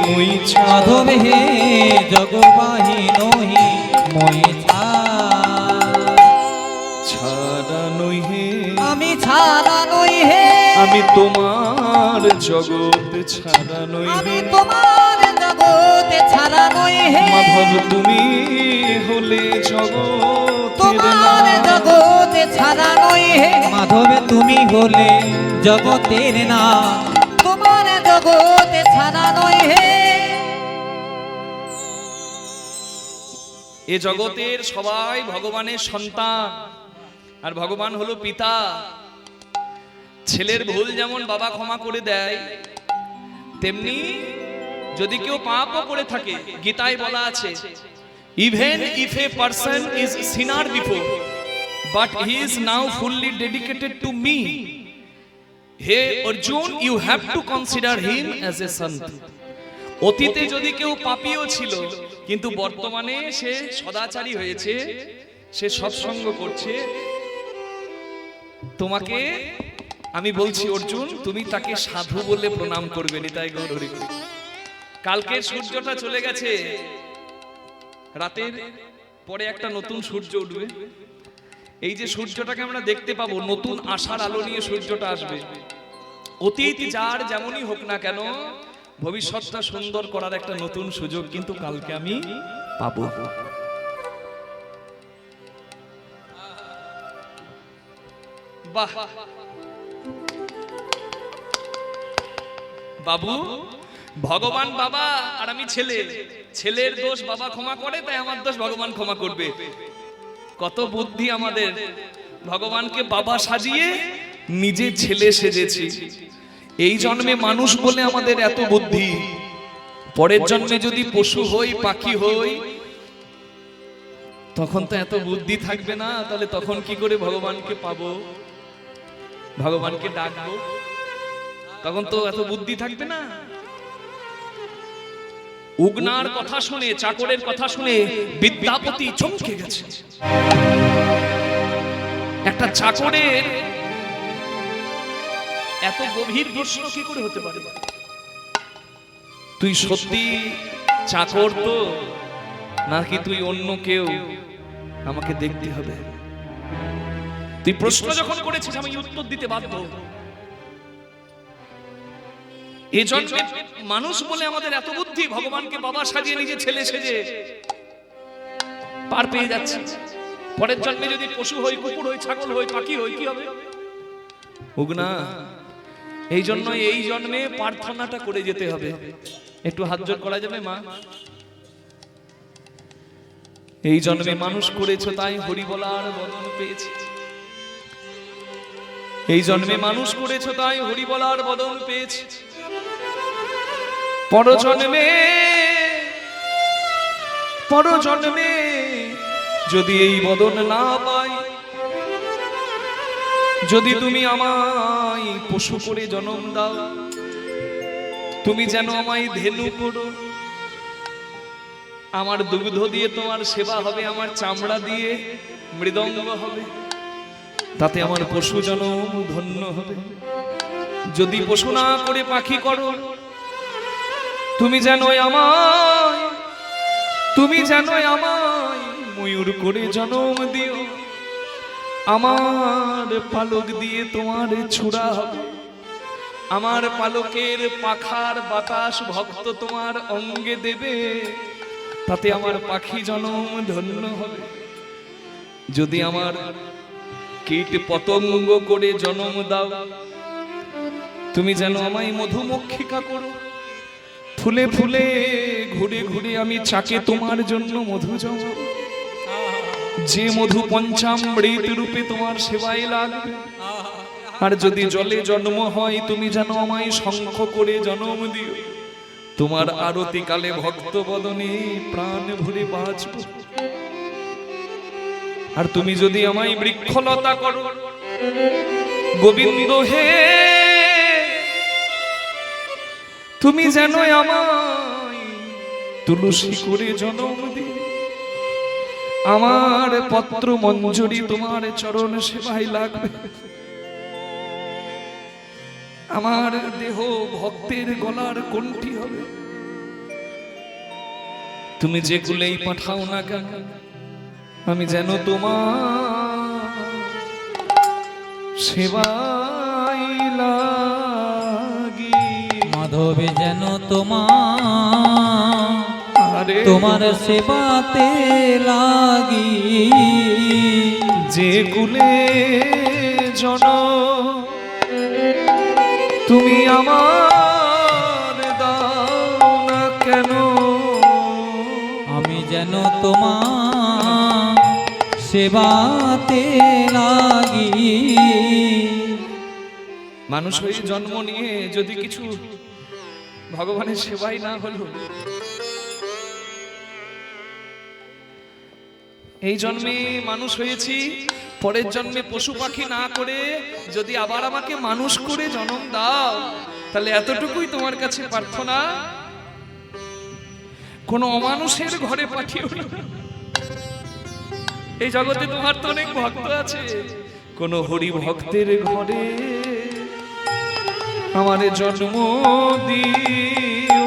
মুই মাধবে হে জগবাহি নহি মই ছাড়া নই হে, আমি ছাড়া নই হে, আমি তোমার জগৎ ছাড়া নই আমি হে। তোমার জগতে ছাড়া নই হে, মাধব তুমি হলে জগৎ তোমার জগতে ছাড়া নই হে, মাধবে তুমি হলে জগতের না, তোমার জগতে ছাড়া নই হে। এ জগতের সবাই ভগবানের সন্তান, আর ভগবান হলো পিতা। ছেলের ভুল যেমন বাবা ক্ষমা করে দেয়, তেমনি যদি কেউ পাপও করে থাকে, গীতায় বলা আছে even if a person is sinner before but he is now fully dedicated to me, হে Arjun you have to consider him as a সন্ত। অতীতে যদি কেউ পাপীও ছিল কিন্তু বর্তমানে সে সদাচারী হয়েছে, সে সৎসঙ্গ করছে, তোমাকে আমি বলছি অর্জুন তুমি তাকে সাধু বলে প্রণাম করবে। নিতাই গৌর হরি। কালকে সূর্যটা চলে গেছে, রাতের পরে একটা নতুন সূর্য উঠবে। এই যে সূর্যটাকে আমরা দেখতে পাবো, নতুন আশার আলো নিয়ে সূর্যটা আসবে। অতীত যার যেমনই হোক না কেন, ভবিষ্যৎটা সুন্দর করার একটা নতুন সুযোগ কিন্তু কালকে আমি পাবো। বাহ বাবু, ভগবান বাবা আর আমি ছেলে, ছেলের দোষ বাবা ক্ষমা করে, তাই আমার দোষ ভগবান ক্ষমা করবে। কত বুদ্ধি আমাদের! ভগবানকে বাবা সাজিয়ে নিজে ছেলে সেজেছি। এই জন্মে মানুষ বলে আমাদের এত বুদ্ধি, পরের জন্মে যদি পশু হই, পাখি হই, তখন তো এত বুদ্ধি থাকবে না। তাহলে তখন কি করে ভগবানকে পাবো, ভগবানকে ডাকবো? তখন তো এত বুদ্ধি থাকবে না। উগনার কথা শুনে, চাকরের কথা শুনে বিদ্যাপতি চমকে গেছে। একটা চাকরের এত গভীর প্রশ্ন কি করে হতে পারে? তুই সত্যি চাকর তো, নাকি তুই অন্য কেউ? আমাকে দেখতে হবে। তুই প্রশ্ন যখন করেছিস আমি উত্তর দিতে বাধ্য। এই জন্মে মানুষ বলে আমাদের এত বুদ্ধি, ভগবানকে বাবা সাজিয়ে নিজে ছেলে সেজে পার পেয়ে যাচ্ছে। পরের জন্মে যদি পশু হই, কুকুর হই, ছাগল হই, পাখি হই, কি হবে? উগনা, এই জন্য এই জন্মে প্রার্থনাটা করে যেতে হবে। একটু হাত জোড় করা যাবে মা? এই জন্মে মানুষ করেছো তাই হরি বলার বদন পেয়েছি। এই জন্মে মানুষ করেছো তাই হরি বলার বদন পেয়েছি। পরজন্মে যদি এই বদন না পাই, যদি তুমি আমায় পশু করে জন্ম দাও, তুমি যেন আমায় ধেনু করো, আমার দুগ্ধ দিয়ে তোমার সেবা হবে, আমার চামড়া দিয়ে মৃদঙ্গ হবে, তাতে আমার পশু জন্ম ধন্য হবে। যদি পশু না করে পাখি করো, তুমি যেন আমায় ময়ূর করে জন্ম দিও, আমার পালক দিয়ে তোমার ছুড়া হবে, আমার পালকের পাখার বাতাস ভক্ত তোমার অঙ্গে দেবে, তাতে আমার পাখি জন্ম ধন্য হবে। যদি আমার কীট পতঙ্গ করে জন্ম দাও, তুমি যেন আমায় মধুমক্ষিকা করো, ফুলে ফুলে ঘুরে ঘুরে আমি চাকে তোমার জন্য মধু জমা, যে মধু পঞ্চামৃত রূপে তোমার সেবায় লাগবে। আর যদি জলে জন্ম হয়, তুমি যেন আমায় শঙ্খ করে জন্ম দিও, তোমার আরতি কালে ভক্ত বদনে প্রাণ ভরে বাঁচব। আর তুমি যদি আমায় বৃক্ষলতা করো, গোবিন্দ হে, তুমি যেন আমায় তুলসী করে জন্ম দিও, আমার পত্র মঞ্জুরি তোমার চরণ সেবায় লাগবে। আমার দেহ ভক্তের গলার কণ্ঠী হবে। তুমি যে কুলেই পাঠাও না কেন, আমি যেন তোমার সেবায় লাগি। মাধবে যেন তোমার সেবাতে লাগি। যে কুলে জন তুমি আমার দাও না কেন, আমি যেন তোমার সেবাতে লাগি। মানুষ হয়ে জন্ম নিয়ে যদি কিছু ভগবানের সেবাই না হলো, এই জন্মে মানুষ হয়েছি, পরের জন্মে পশু পাখি না করে যদি আবার আমাকে মানুষ করে জন্ম দাও, তাহলে এতটুকুই তোমার কাছে প্রার্থনা, কোন অমানুষের ঘরে পাঠিও না। এই জগতে তোমার তো অনেক ভক্ত আছে, কোন হরি ভক্তের ঘরে আমার জন্ম দিও।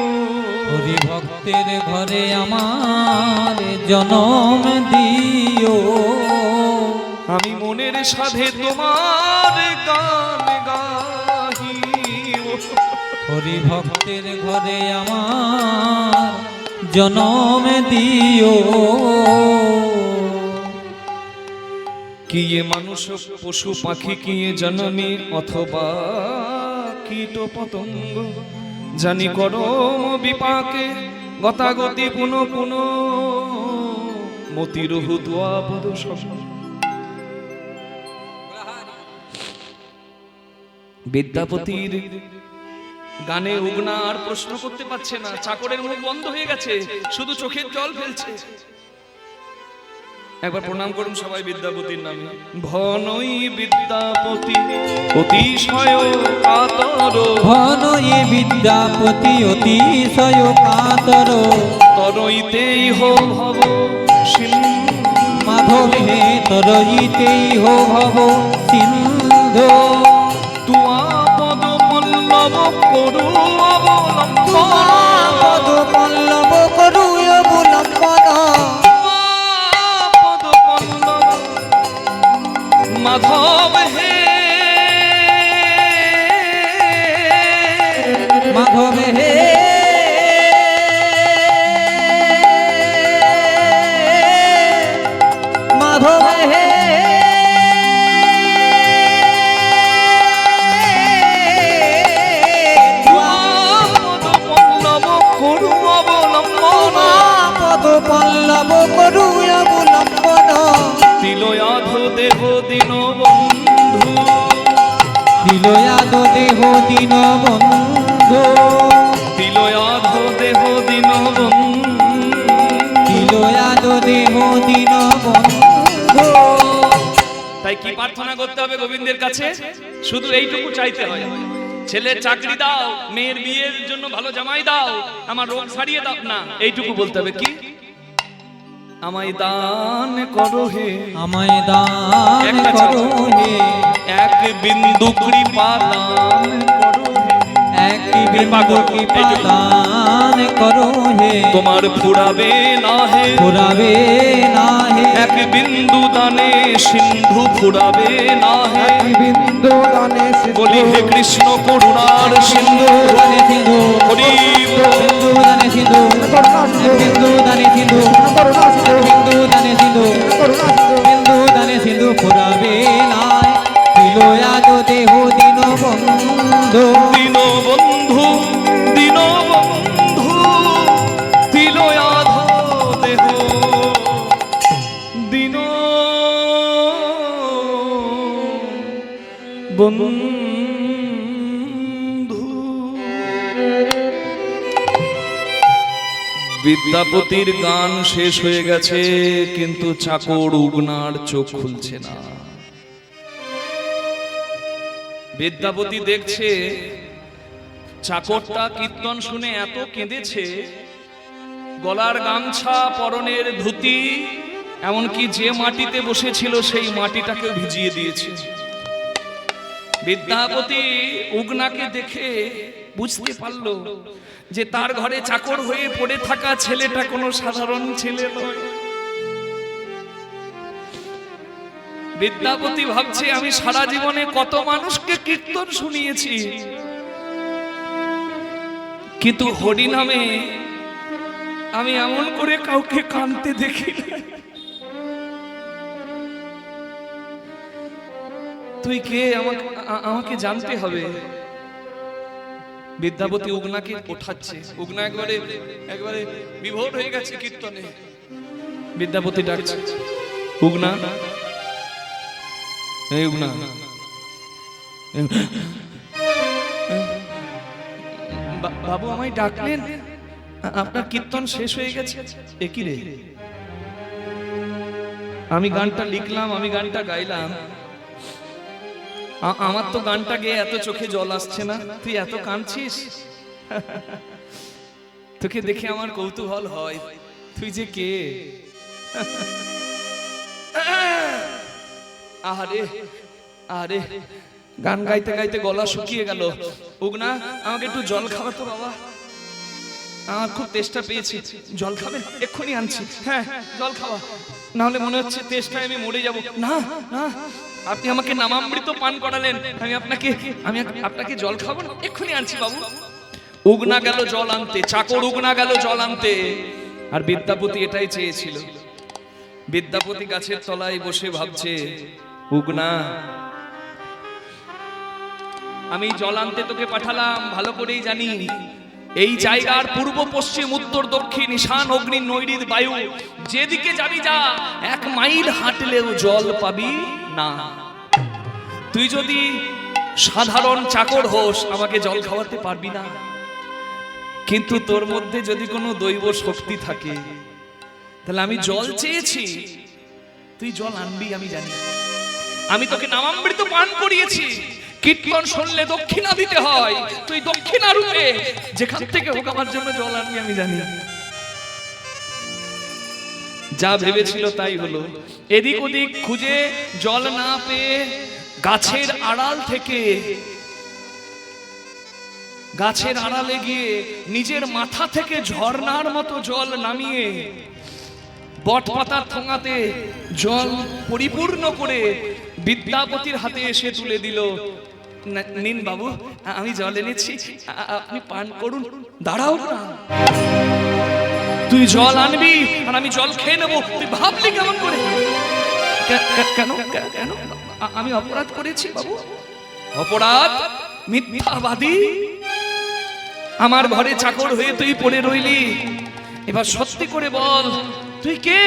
হরি ভক্তের ঘরে আমার জন্ম দিও। আমি মনের সাধে তোমার গান গাহি, হরি ভক্তের ঘরে আমার জনম দিও। কি এ মানুষ পশু পাখি কি এ জননী অথবা কীট পতঙ্গ জানি করম বিপাকে গতাগতি পুন পুন মতিরহু দ্বাপদ সব। বিদ্যাপতির গানে উগনা আর প্রশ্ন করতে পারছে না, চাকরের মুখ বন্ধ হয়ে গেছে, শুধু চোখের জল ফেলছে। একবার প্রণাম করুন সবাই বিদ্যাপতির নামে। ঘনই বিদ্যাপতি অতিশয় কাতর, ঘনই বিদ্যাপতি অতিশয় কাতর, তরইতেই হো ভব সিন্ধু। মাধব হে তরইতেই হো ভব সিন্ধু। তুয়া পদ পল্লব করু অবলম্বন, পদ পল্লব করু অবলম্বন, পদ পল্লব মাধব হে মাধব হে মাধব হে পদ পল্লব করু অবলম্বন, পদ পল্লব করু অবলম্বন। তিলয়াধ দেহ দিন বন্ধু, তিলয়াদ দেহ দিন বন্ধু, তিলয়াধ দেহ দিন বন্ধু। তিলয়াদ দেহ দিন বন্ধু। তাই কি প্রার্থনা করতে হবে গোবিন্দের কাছে? শুধু এইটুকু চাইতে হয়, ছেলের চাকরি দাও, মেয়ের বিয়ের জন্য ভালো জামাই দাও, আমার রোগ সারিয়ে দাও না, এইটুকু বলতে হবে। কি? আমায় দান করো হে, আমায় দান একটা করো হে, এক বিন্দু কৃপা দান করো হে। এক বিন্দু কৃপা দান করো হে, তোমার ফুরাবে না হে, ফুরাবে না হে, এক বিন্দু দানে সিন্ধু ফুরাবে না হে। বিন্দু দানে বলি হে কৃষ্ণ করুণার সিন্ধু, দানে সিন্ধু, হরি বল। বিন্দু দানে সিন্ধু, বিন্দু দানে সিন্ধু, বিন্দু দানে সিন্ধু, বিন্দু দানে সিন্ধু ফুরাবে না। তিলয়াদ দেহ দিন বন্ধু, দীন বন্ধু দীন বন্ধু, তিলয়াধ দেহ দীন বন্ধু। বিদ্যাপতির গান শেষ হয়ে গেছে, কিন্তু চাকর উগনার চোখ খুলছে না। বিদ্যাপতি দেখছে চাকরটা কীর্তন শুনে এত কেঁদেছে, গলার গামছা পরনের ধুতি, এমনকি যে মাটিতে বসেছিল সেই মাটিটাকে ভিজিয়ে দিয়েছে। বিদ্যাপতি উগনাকে দেখে বুঝতে পারল যে তার ঘরে চাকর হয়ে পড়ে থাকা ছেলেটা কোনো সাধারণ ছেলে নয়। বিদ্যাপতি ভাবছে আমি সারা জীবনে কত মানুষকে কীর্তন শুনিয়েছি, কিন্তু হরি নামে আমি এমন করে কাউকে কাঁদতে দেখি না। তুই কে আমাকে জানতে হবে। বিদ্যাপতি উগনাকে ওঠাচ্ছে, উগনা একবারে বিভোর হয়ে গেছে কীর্তনে। বিদ্যাপতি ডাকছে, উগনা এই উগনা, বাবু আমায় ডাকলেন, আপনার কীর্তন শেষ হয়ে গেছে। একই রে, আমি গানটা লিখলাম, আমি গানটা গাইলাম, আমার তো গানটা গেয়ে এত চোখে জল আসছে না, তুই এত কাঁদছিস। তোকে দেখে আমার কৌতূহল হয়, তুই যে কে। আরে আরে গান গাইতে গাইতে গলা শুকিয়ে গেল। উগনা আমাকে একটু জল খাওয়াতো বাবা, আমার খুব তেষ্টা পেয়েছি, জল খাবেন? এক্ষুনি আনছি। হ্যাঁ জল খাওয়া, না হলে মনে হচ্ছে তেষ্টায় আমি মরে যাব। না না, আপনি আমাকে নামামৃত পান করালেন, আমি আপনাকে জল খাবো না, এক্ষুনি আনছি বাবু। উগনা গেল জল আনতে, চাকর উগনা গেল জল আনতে, আর বিদ্যাপতি এটাই চেয়েছিল। বিদ্যাপতি গাছের তলায় বসে ভাবছে, উগনা আমি জল আনতে তোকে পাঠালাম, ভালো করেই জানি এই জায়গার পূর্ব পশ্চিম উত্তর দক্ষিণ ঈশান অগ্নি নৈঋত বায়ু, যেদিকে যাবি যা, 1 মাইল হাঁটলেও জল পাবি না। তুই যদি সাধারণ চাকর হোস আমাকে জল খাওয়াতে পারবি না, কিন্তু তোর মধ্যে যদি কোনো দৈব শক্তি থাকে তাহলে আমি জল চেয়েছি, তুই জল আনবি আমি জানি। আমি তোকে নামামৃত পান করিয়েছি, কীর্তন শুনলে দক্ষিণা দিতে হয়, তুই দক্ষিণা রূপে যেখান থেকে হোক আমার জন্য জল আনবি আমি জানি। যা ভেবেছিল তাই হলো। এদিক ওদিক খুঁজে জল না পেয়ে গাছের আড়াল থেকে, গাছের আড়ালে গিয়ে নিজের মাথা থেকে ঝর্ণার মতো জল নামিয়ে বট পাতার ঠোঙাতে জল পরিপূর্ণ করে বিদ্যাপতির হাতে এসে তুলে দিল। নিন বাবু, আমি জল এনেছি, আপনি পান করুন। দাঁড়াও না, তুই জল আনবি আর আমি জল খেয়ে নেবো, তুই ভাবলি কেমন করে? কেন কেন আমি অপরাধ করেছি বাবু? অপরাধ? মিথ্যাবাদী! আমার ঘরে চাকর হয়ে তুই পড়ে রইলি, এবার সত্যি করে বল তুই কে?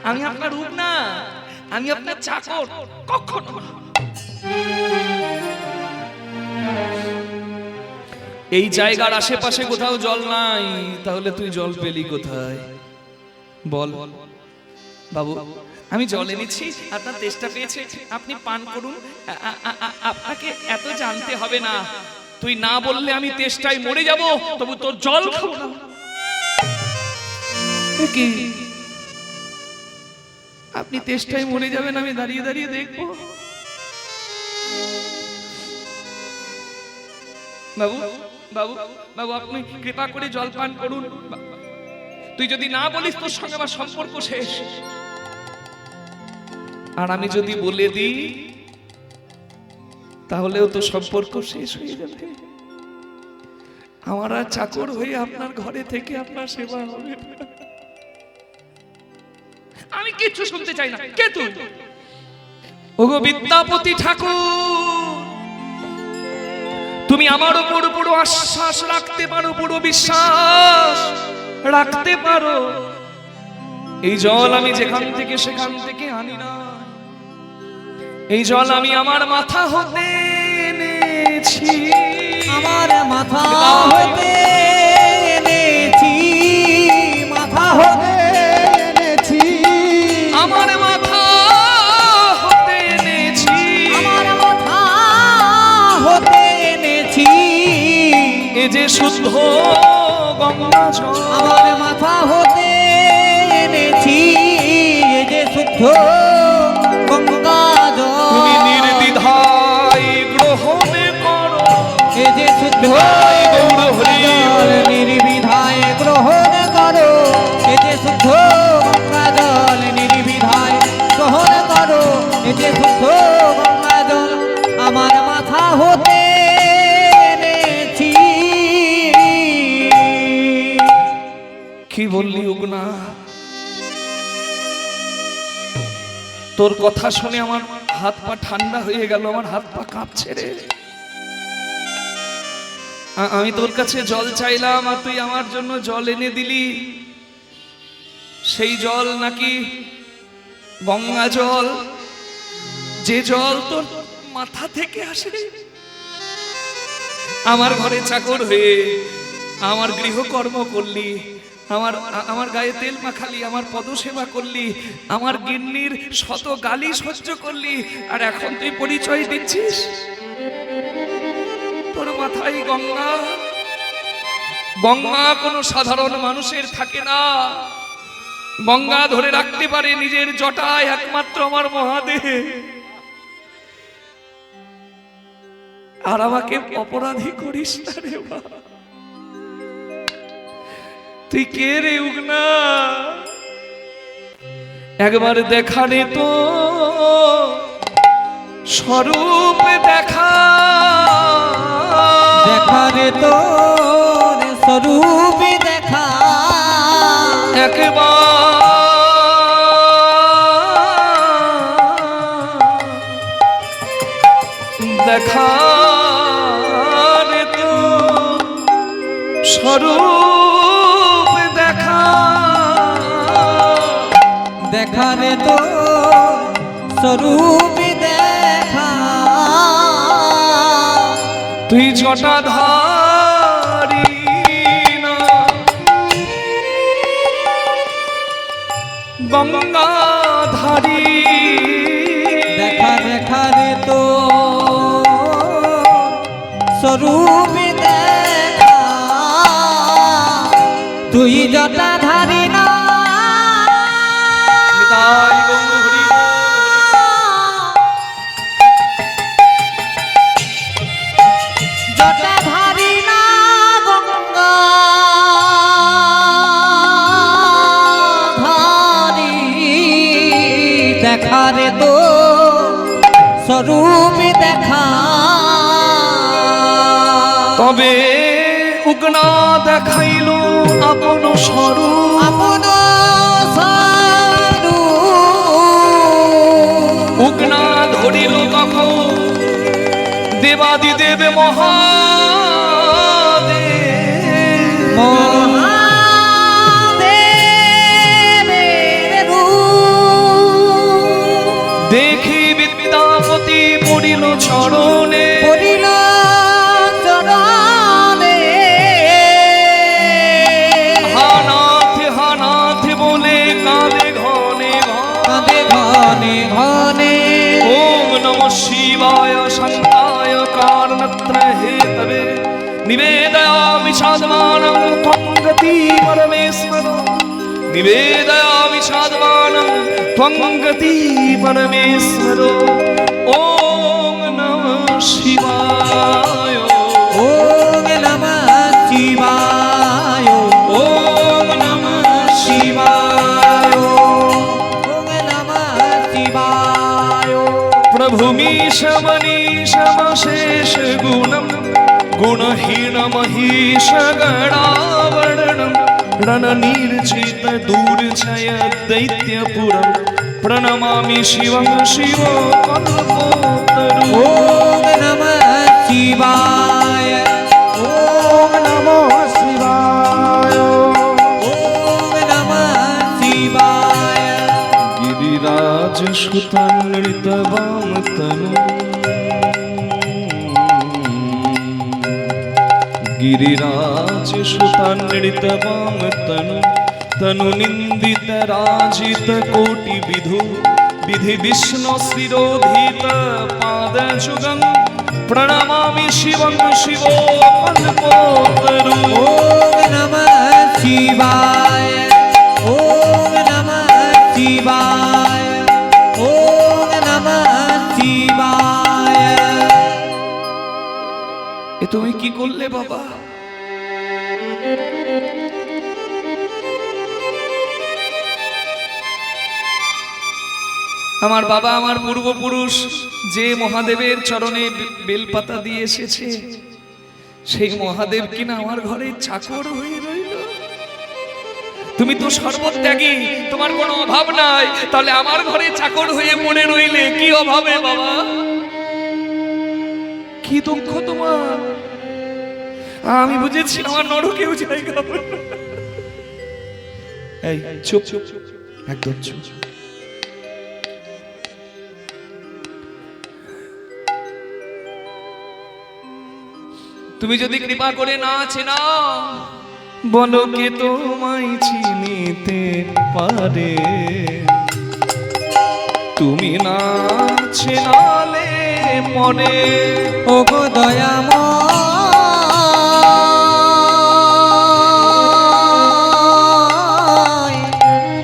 আমি আপনার রূপ না, আমি আপনার চাকর। কখনো এই জায়গার আশেপাশে কোথাও জল নাই, তাহলে তুই জল পেলি কোথায় বল? বাবু আমি জল এনেছি, আপনার তেষ্টা পেয়েছে, আপনি পান করুন, আপনাকে এত জানতে হবে না। তুই না বললে আমি তেষ্টায় মরে যাব, তবু তোর জল খাবো না। কি আপনি তেষ্টায় মরে যাবেন, আমি দাঁড়িয়ে দাঁড়িয়ে দেখবো? বাবু বাবু বাবু আপনি কৃপা করে জল পান করুন। তুই যদি না বলিস তোর সঙ্গে আমার সম্পর্ক শেষ, আর আমি যদি বলে দিই তাহলেও তো সম্পর্ক শেষ হয়ে যাবে। আমার আর চাকর হয়ে আপনার ঘরে থেকে আপনার সেবা হবে না। আমি কিচ্ছু শুনতে চাই না। কে তুই? ওগো বিদ্যাপতি ঠাকুর, তুমি আমার উপর পুরো আশ্বাস রাখতে পারো, পুরো বিশ্বাস রাখতে পারো। এই জল আমি যেখান থেকে সেখান থেকে আনি না, এই জল আমি আমার মাথা হতে এনেছি, আমার মাথা হতে এনেছি, মাথা হতে এনেছি, আমার মাথা হতে এনেছি, আমার মাথা হতে এনেছি। এ যে শুদ্ধ গঙ্গা জল, আমার মাথা হতে এনেছি, এ যে শুদ্ধ গঙ্গা তুমি জল। নির্দ্বিধায় গ্রহণ করো, এ যে শুদ্ধ গৌর হরি জল নির্বিধায় গ্রহণ করো, এ যে শুদ্ধ গঙ্গা জল নির্বিধায় গ্রহণ করো, এ যে শুদ্ধ গঙ্গা জল আমার মাথা হতে এনেছি। কি বললি উগনা? তোর কথা শুনে আমার হাত পা ঠান্ডা হয়ে গেল, আমার হাত পা কাঁপছে রে। আমি তোর কাছে জল চাইলাম আর তুই আমার জন্য জল এনে দিলি। সেই জল নাকি গঙ্গা জল, যে জল তোর মাথা থেকে আসে। আমার ঘরে চাকর হয়ে আমার গৃহকর্ম করলি, আমার গায়ে তেল মাখালি, আমার পদসেবা করলি, আমার গিন্নির শত গালি সহ্য করলি, আর এখন তুই পরিচয় দিচ্ছিস তোর মাথায় গঙ্গা। গঙ্গা কোনো সাধারণ মানুষের থাকে না। গঙ্গা ধরে রাখতে পারে নিজের জটায় একমাত্র আমার মহাদেব। আর আমাকে অপরাধী করিস না রে বাবা। তুই কে রে উগনা? একবার দেখারে তো স্বরূপ দেখা, দেখা একবারে তোর স্বরূপ দেখা, একবার দেখা রে তো স্বরূপ দেখা, দেখা রে তোর স্বরূপ দেখা, তুই জটাধারী না গঙ্গাধারী, দেখা দেখা রে তোর স্বরূপ দেখা, তুই জটাধারী না নিতাই গৌর হরি বল। জটাধারী না গঙ্গাধারী, দেখা রে তো স্বরূপ দেখা, তবে উগনা দেখাইল আপন স্বরূপ, আপন স্বরূপ, উগনা ধরিল কখন দেবাদিদেব মহাদেব, মহাদেবের রূপ, দেখি বিদ্যাপতি পড়িল চরণে, পড়িল চরণে, হানাথ হানাথ বলে কাঁদে ঘনে কাঁদে ঘনে ঘনে, ওম নমঃ শিবায় শান্তায় কারণত্র হেতবে নিবেদয়ামি সাধমাनं ত্বং গতি পরমেশ্বর, নিবেদয়ামি সাধমাनं ত্বং গতি পরমেশ্বর। ওম নমঃ শিবায়, ওম নমঃ শিবায়, ওম নমঃ শিবায়, ওম নমঃ শিবায়, प्रभुमीशमनीशमशेष गुणं गुणहीनमहीश गणावर्णनं रणनीर्जित दूर्जय दैत्यपुरं प्रणमामि शिवं शिवो कल्पोत्तरम्। ओम नमः शिवाय, ওম নমো শিবায়। ओम नमः शिवाय, गिरिराज सुतनृतवाम तनु, गिरिराज सुतनृतवाम तनु, तनु निंदित राजित कोटि विधु, विधि विष्णु शिरोधित पाद जुगं प्रणमामि शिवं शिवो कल्पोत्तरु। ओम नमः शिवाय, ओम नमः शिवाय, ओम नमः शिवाय। এ তুমি কি করলে বাবা? আমার বাবা আমার পূর্বপুরুষ যে মহাদেবের চরণে বেলপাতা দিয়ে এসেছে, সেই মহাদেব কিনা আমার ঘরে চাকর হয়ে রইল। তুমি তো সর্বত্যাগী, তোমার কোনো অভাব নাই, তাহলে আমার ঘরে চাকর হয়ে পড়ে রইলে কি অভাবে বাবা? কি দুঃখ তোমার? আমি বুঝেছি আমার নরকেও জায়গা হবে। এই চুপ চুপ একদম চুপ। তুমি যদি কৃপা করে না চেনাও, বলো কে তোমায় চিনিতে পারে? তুমি না চেনালে মনে ও গো দয়াময়,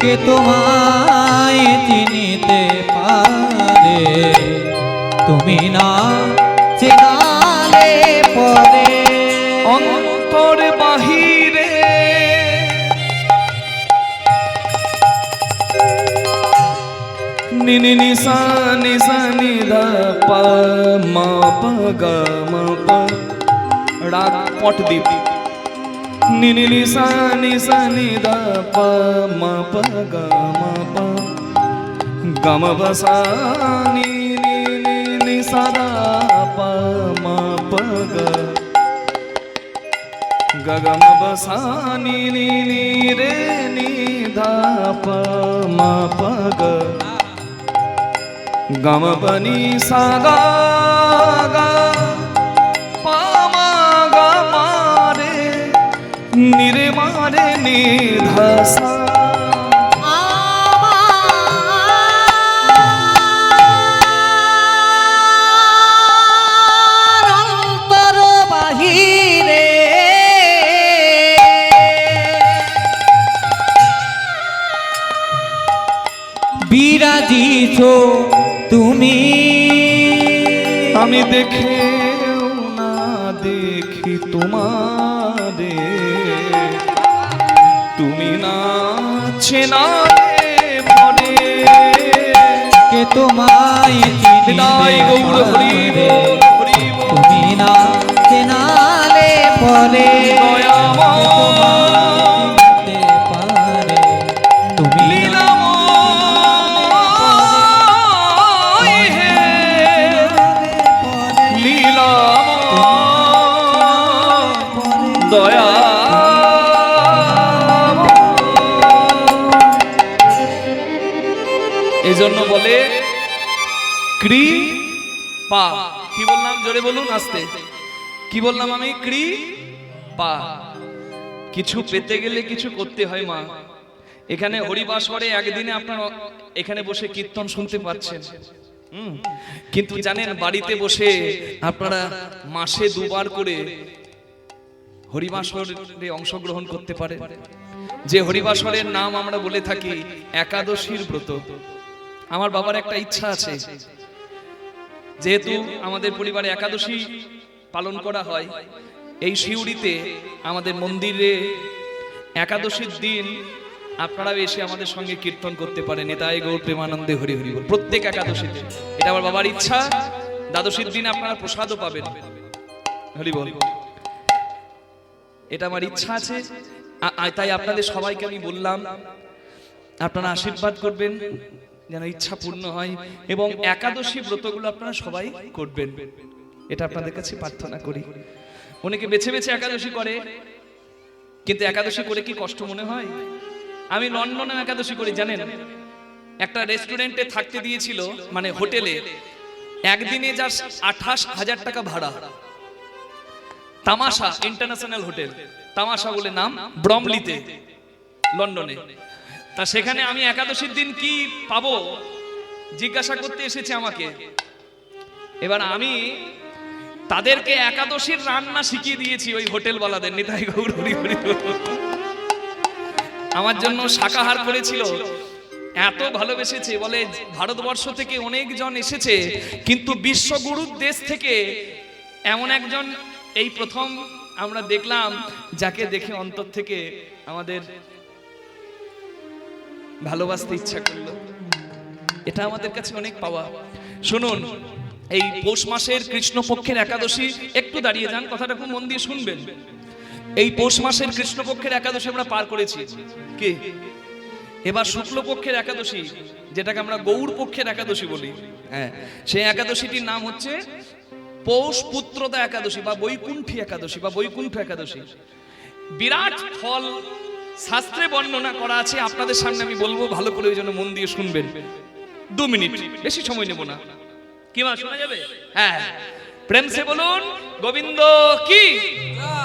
কে তোমায় চিনিতে পারে? তুমি না চেনালে পরে, অন্তর বাহিরে নিনি নিসা নিসা নিদা পা মা পা গা মা পা রাগ পটদ্বীপ। নি নি নি সা নি সা নি দা পা মা পা গা মা পা গা মা পা সা নি নি নি নি সা দা পা মা পা গা গা গা মা পা সা নি নি নি রে নি ধা পা মা পা গা গা মা পা নি সা গা গা পা মা গা মা রে নি রে মা রে নি ধা সা। বিরাজিছো তুমি, আমি দেখেও না দেখি তোমারে, তুমি না চেনালে পরে কে তোমায় হৃদয় গৌর হরি বল হরি বল। তুমি না চেনালে পরে দয়াময় চিনতে পারে তুমি না লীলাময় হে লীলাময় দয়া। এই জন্য বলে কৃপা। কি বললাম জোরে বলুন আস্তে, কি বললাম আমি? কৃপা। কিছু পেতে গেলে কিছু করতে হয় মা। এখানে হরিবাসরে একদিনে আপনারা এখানে বসে কীর্তন শুনতে পাচ্ছেন, কিন্তু জানেন বাড়িতে বসে আপনারা মাসে দুবার করে হরিবাসরে অংশগ্রহণ করতে পারে। যে হরিবাসরের নাম আমরা বলে থাকি একাদশীর ব্রত। আমার বাবার একটা ইচ্ছা আছে, যেহেতু আমাদের পরিবারে একাদশী পালন করা হয়, এই শিউরিতে আমাদের মন্দিরে একাদশীর দিন আপনারাও এসে আমাদের সঙ্গে কীর্তন করতে পারেন। নিতাই গৌর প্রেমানন্দে হরি হরি বল। প্রত্যেক একাদশীতে এটা আমার বাবার ইচ্ছা। দ্বাদশীর দিন আপনারা প্রসাদও পাবেন, হরি বল। এটা আমার ইচ্ছা আছে, তাই আপনাদের সবাইকে আমি বললাম আপনারা আশীর্বাদ করবেন যেন ইচ্ছা পূর্ণ হয়, এবং একাদশী ব্রতগুলো আপনারা সবাই করবেন, এটা আপনাদের কাছে প্রার্থনা করি। অনেকে বেছে বেছে একাদশী করে, কিন্তু একাদশী করে কি কষ্ট মনে হয়? আমি লন্ডনে একাদশী করি, জানেন? একটা রেস্টুরেন্টে থাকতে দিয়েছিল, মানে হোটেলে, একদিনে যার 28,000 টাকা ভাড়া। তামাশা ইন্টারন্যাশনাল হোটেল, তামাশা বলে নাম, ব্রমলিতে, লন্ডনে। তা সেখানে আমি একাদশীর দিন কি পাবো জিজ্ঞাসা করতে এসেছে আমাকে। এবার আমি তাদেরকে একাদশীর রান্না শিখিয়ে দিয়েছি ওই হোটেলওয়ালাদের। নিতাই গৌর হরি হরি। আমার জন্য শাকাহার করেছিল, এত ভালোবেসেছে, বলে ভারতবর্ষ থেকে অনেকজন এসেছে, কিন্তু বিশ্বগুরুর দেশ থেকে এমন একজন এই প্রথম আমরা দেখলাম, যাকে দেখে অন্তর থেকে আমাদের ভালোবাসতে ইচ্ছা করলো। এটা আমাদের কাছে অনেক পাওয়া। শুনুন, এই পৌষ মাসের কৃষ্ণপক্ষের একাদশী, একটু দাঁড়িয়ে যান, কথাটা খুব মন দিয়ে শুনবেন। এই পৌষ মাসের কৃষ্ণপক্ষের একাদশী আমরা পার করেছি কি? এবার শুক্লপক্ষের একাদশী, যেটাকে আমরা গৌর পক্ষের একাদশী বলি, হ্যাঁ, সেই একাদশীটির নাম হচ্ছে পৌষ পুত্রদা একাদশী বা বৈকুণ্ঠী একাদশী বা বৈকুণ্ঠ একাদশী। বিরাট ফল শাস্ত্রে বর্ণনা করা আছে, আপনাদের সামনে আমি বলবো, ভালো করে ওই জন্য মন দিয়ে শুনবেন। 2 মিনিট, বেশি সময় নেব না। কি মা, শোনা যাবে? হ্যাঁ, প্রেম সে বলুন গোবিন্দ কি,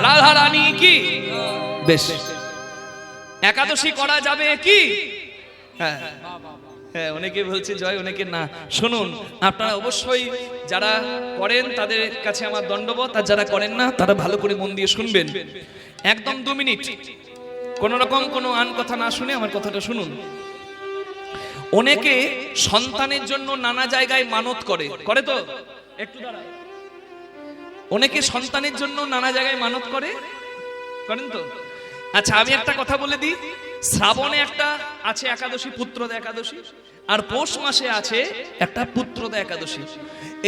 রাধা রানী কি। বেশ, একাদশী করা যাবে কি? হ্যাঁ হ্যাঁ, অনেকে বলছে জয়, অনেকে না। শুনুন, আপনারা অবশ্যই যারা করেন তাদের কাছে আমার দণ্ডবত, আর যারা করেন না তারা ভালো করে মন দিয়ে শুনবেন। একদম 2 মিনিট, কোন রকম কোনো আন কথা না শুনে আমার কথাটা শুনুন। অনেকে সন্তানের জন্য নানা জায়গায় মানত করে, করে তো? একটু দাঁড়াও। অনেকে সন্তানের জন্য নানা জায়গায় মানত করে, করেন তো? আচ্ছা, আমি একটা কথা বলে দিই। শ্রাবণে একটা আছে একাদশী, পুত্রদা একাদশী। আর পৌষ মাসে আছে একটা পুত্রদা একাদশী।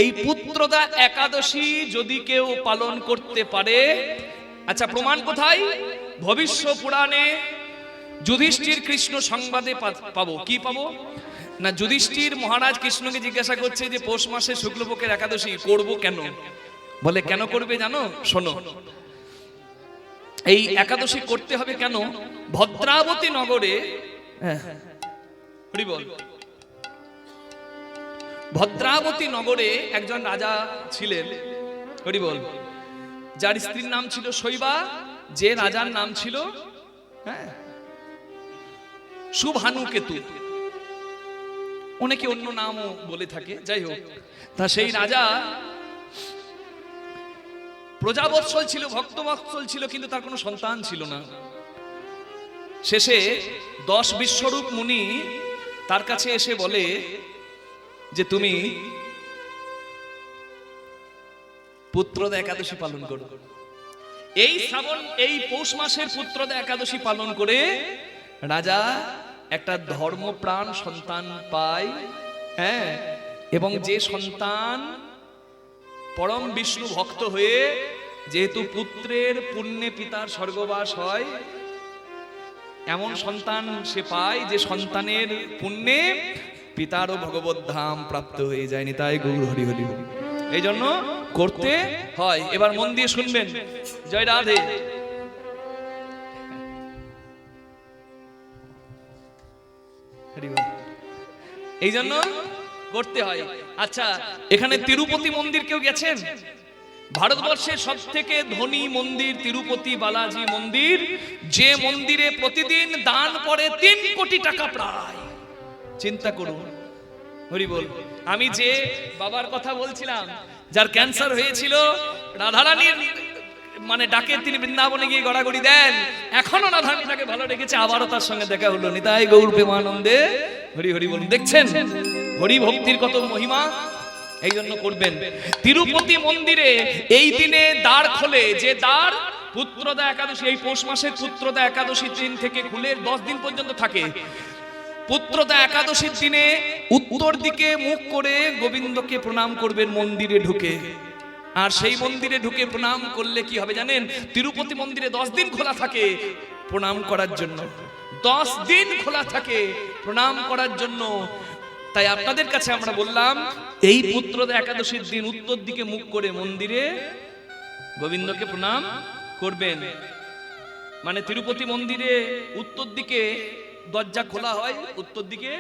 এই পুত্রদা একাদশী যদি কেউ পালন করতে পারে, আচ্ছা প্রমাণ কোথায়? ভবিষ্য পুরাণে যুধিষ্ঠির কৃষ্ণ সংবাদে পাবো। কি পাবো না, যুধিষ্ঠির মহারাজ কৃষ্ণকে জিজ্ঞাসা করছে যে পৌষ মাসে শুক্লপক্ষের একাদশী করব কেন? বলে কেন করবে জানো? শোনো, এই একাদশী করতে হবে কেন? ভদ্রাবতী নগরে ভদ্রাবতী নগরে একজন রাজা ছিলেন, হরি বল, যার স্ত্রীর নাম ছিল শৈবা, যে রাজার নাম ছিল শুভানুকেতু, অনেকে অন্য নামও বলে থাকে, যাই হোক। তা সেই রাজা প্রজাবৎসল ছিল, ভক্তবৎসল ছিল, কিন্তু তার কোনো সন্তান ছিল না। শেষে 10 বিশ্বরূপ মুনি তার কাছে এসে বলে যে তুমি পুত্রদা একাদশী পালন করো। এই শ্রাবণ, এই পৌষ মাসের পুত্রদা একাদশী পালন করে রাজা একটা ধর্মপ্রাণ সন্তান পায়, হ্যাঁ, এবং যে সন্তান পরম বিষ্ণু ভক্ত হয়ে, যেহেতু পুত্রের পুণ্যে পিতার স্বর্গবাস হয়, এমন সন্তান সে পায় যে সন্তানের পুণ্যে পিতারও ভগবত ধাম প্রাপ্ত হয়ে যায়নি। তাই গৌর হরি হরি হরি, এই জন্য করতে হয়। এবার মন দিয়ে শুনবেন, জয় রাধে। এই জন্য করতে হয়। আচ্ছা, এখানে তিরুপতি মন্দির কেউ গেছেন? ভারতবর্ষের সব থেকে ধনী মন্দির তিরুপতি বালাজি মন্দির, যে মন্দিরে প্রতিদিন দান করে 3 কোটি টাকা প্রায়। চিন্তা করুন, হরি বল। আমি যে বাবার কথা বলছিলাম, যার ক্যান্সার হয়েছিল, রাধারানীর মানে ডাকে তিনি বৃন্দাবনে গিয়ে গড়াগড়ি দেন, এখনো রাধারানী তাকে ভালো রেখেছে, আবারও তার সঙ্গে দেখা হলো। নিতাই গৌর প্রেমানন্দে হরি হরি বলুন। দেখছেন হরি ভক্তির কত মহিমা, এই জন্য করবেন। তিরুপতি মন্দিরে এই দিনে দ্বার খোলে, যে দ্বার পুত্রদা একাদশী, এই পৌষ মাসের পুত্রদা একাদশী দিন থেকে খুলে 10 দিন পর্যন্ত থাকে। পুত্রদা একাদশীর দিনে উত্তর দিকে মুখ করে গোবিন্দকে প্রণাম করবেন মন্দিরে ঢুকে। আর সেই মন্দিরে ঢুকে প্রণাম করলে কি হবে জানেন? তিরুপতি মন্দিরে 10 দিন খোলা থাকে প্রণাম করার জন্য, 10 দিন খোলা থাকে প্রণাম করার জন্য। তাই আপনাদের কাছে আমরা বললাম, এই পুত্রদা একাদশীর দিন উত্তর দিকে মুখ করে মন্দিরে গোবিন্দকে প্রণাম করবেন। মানে তিরুপতি মন্দিরে উত্তর দিকে দরজা খোলা হয়, উত্তর দিকে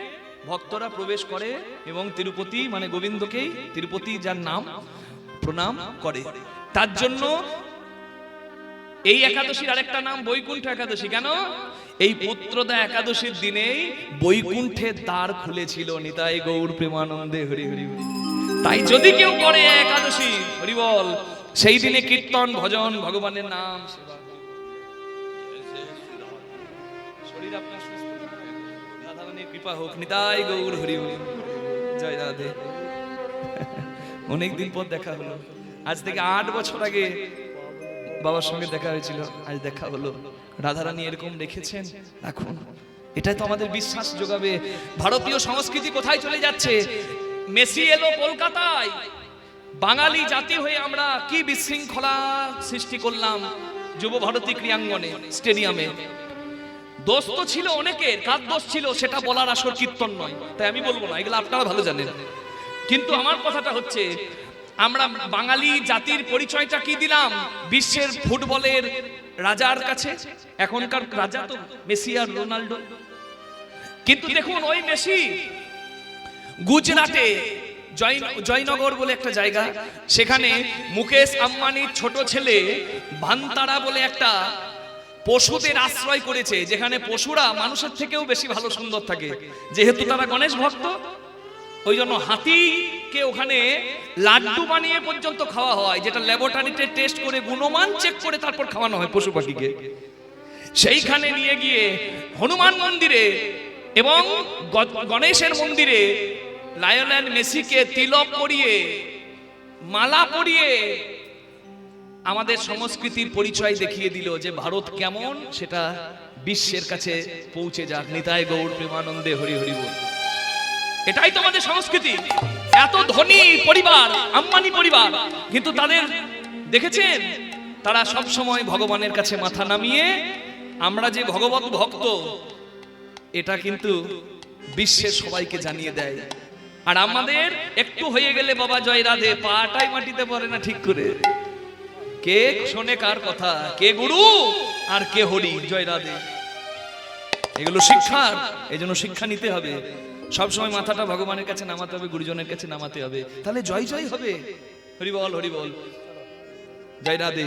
ভক্তরা প্রবেশ করে এবং তিরুপতি মানে গোবিন্দকেই, তিরুপতি যার নাম, প্রণাম করে। তার জন্য এই একাদশীর আরেকটা নাম বৈকুণ্ঠ একাদশী। কেন? এই পুত্রদা একাদশীর দিনেই বৈকুণ্ঠের দ্বার খুলেছিল। নিতাই গৌর প্রেমানন্দে হরি হরি হরি। তাই যদি কেউ করে একাদশী, হরি বল, সেই দিনে কীর্তন ভজন ভগবানের নাম সেবা, শরীর আপনার সুস্থ, রাধারানীর কৃপা হোক। নিতাই গৌর হরি হরি, জয় রাধে। অনেকদিন পর দেখা হলো, আজ থেকে 8 বছর আগে বাবার সঙ্গে দেখা হয়েছিল, আজ দেখা হলো। রাধারানী এরকম রেখেছেন, এখন এটাই তো আমাদের বিশ্বাস যোগাবে। ভারতীয় সংস্কৃতি কোথায় চলে যাচ্ছে? মেসি এলো কলকাতায়, বাঙালি জাতি হয়ে আমরা কি বিশৃঙ্খলা সৃষ্টি করলাম যুব ভারতী ক্রীড়াঙ্গনে, স্টেডিয়ামে। দোষ তো ছিল অনেকের, কার দোষ ছিল সেটা বলার আসর কীর্তন নয়, তাই আমি বলবো না, এগুলো আপনারা ভালো জানেন। কিন্তু আমার কথাটা হচ্ছে, আমরা বাঙালি জাতির পরিচয়টা কি দিলাম বিশ্বের ফুটবলের রাজার কাছে? এখনকার রাজা তো মেসি আর রোনাল্ডো। কিন্তু দেখুন, ওই মেসি গুজরাটে জয়নগর বলে একটা জায়গা, সেখানে মুকেশ আম্বানির ছোট ছেলে ভান্তারা বলে একটা পশুদের আশ্রয় করেছে, যেখানে পশুরা মানুষের থেকেও বেশি ভালো সুন্দর থাকে, যেহেতু তারা গণেশ ভক্ত। ওই জন্য হাতিকে ওখানে লাড্ডু বানিয়ে পর্যন্ত খাওয়া হয়, যেটা ল্যাবরেটরিতে টেস্ট করে গুণমান চেক করে তারপর খাওয়ানো হয় পশু পাখিকে। সেইখানে নিয়ে গিয়ে হনুমান মন্দিরে এবং গণেশের মন্দিরে লায়নেল মেসিকে তিলক করিয়ে, মালা পরিয়ে আমাদের সংস্কৃতির পরিচয় দেখিয়ে দিল, যে ভারত কেমন সেটা বিশ্বের কাছে পৌঁছে যাক। নিতাই গৌর প্রেমানন্দে হরি হরি বল। এটাই তোমাদের সংস্কৃতি। এত ধনী পরিবার, আম্বানি পরিবার, কিন্তু তাদের দেখেছেন তারা সব সময় ভগবানের কাছে মাথা নামিয়ে আমরা যে ভগবত ভক্ত এটা কিন্তু বিশ্বের সবাইকে জানিয়ে দেয়। আর আমাদের একটু হয়ে গেলে বাবা জয় রাধে, পাটাই মাটিতে পড়ে না ঠিক করে। কে শোনে কার কথা, কে গুরু আর কে হরি, জয় রাধে। এগুলো শিক্ষার, এই জন্য শিক্ষা নিতে হবে। সবসময় মাথাটা ভগবানের কাছে নামাতে হবে, গুরুজনের কাছে নামাতে হবে, তাহলে জয় জয় হবে। হরি বল, হরি বল, জয় রাধে।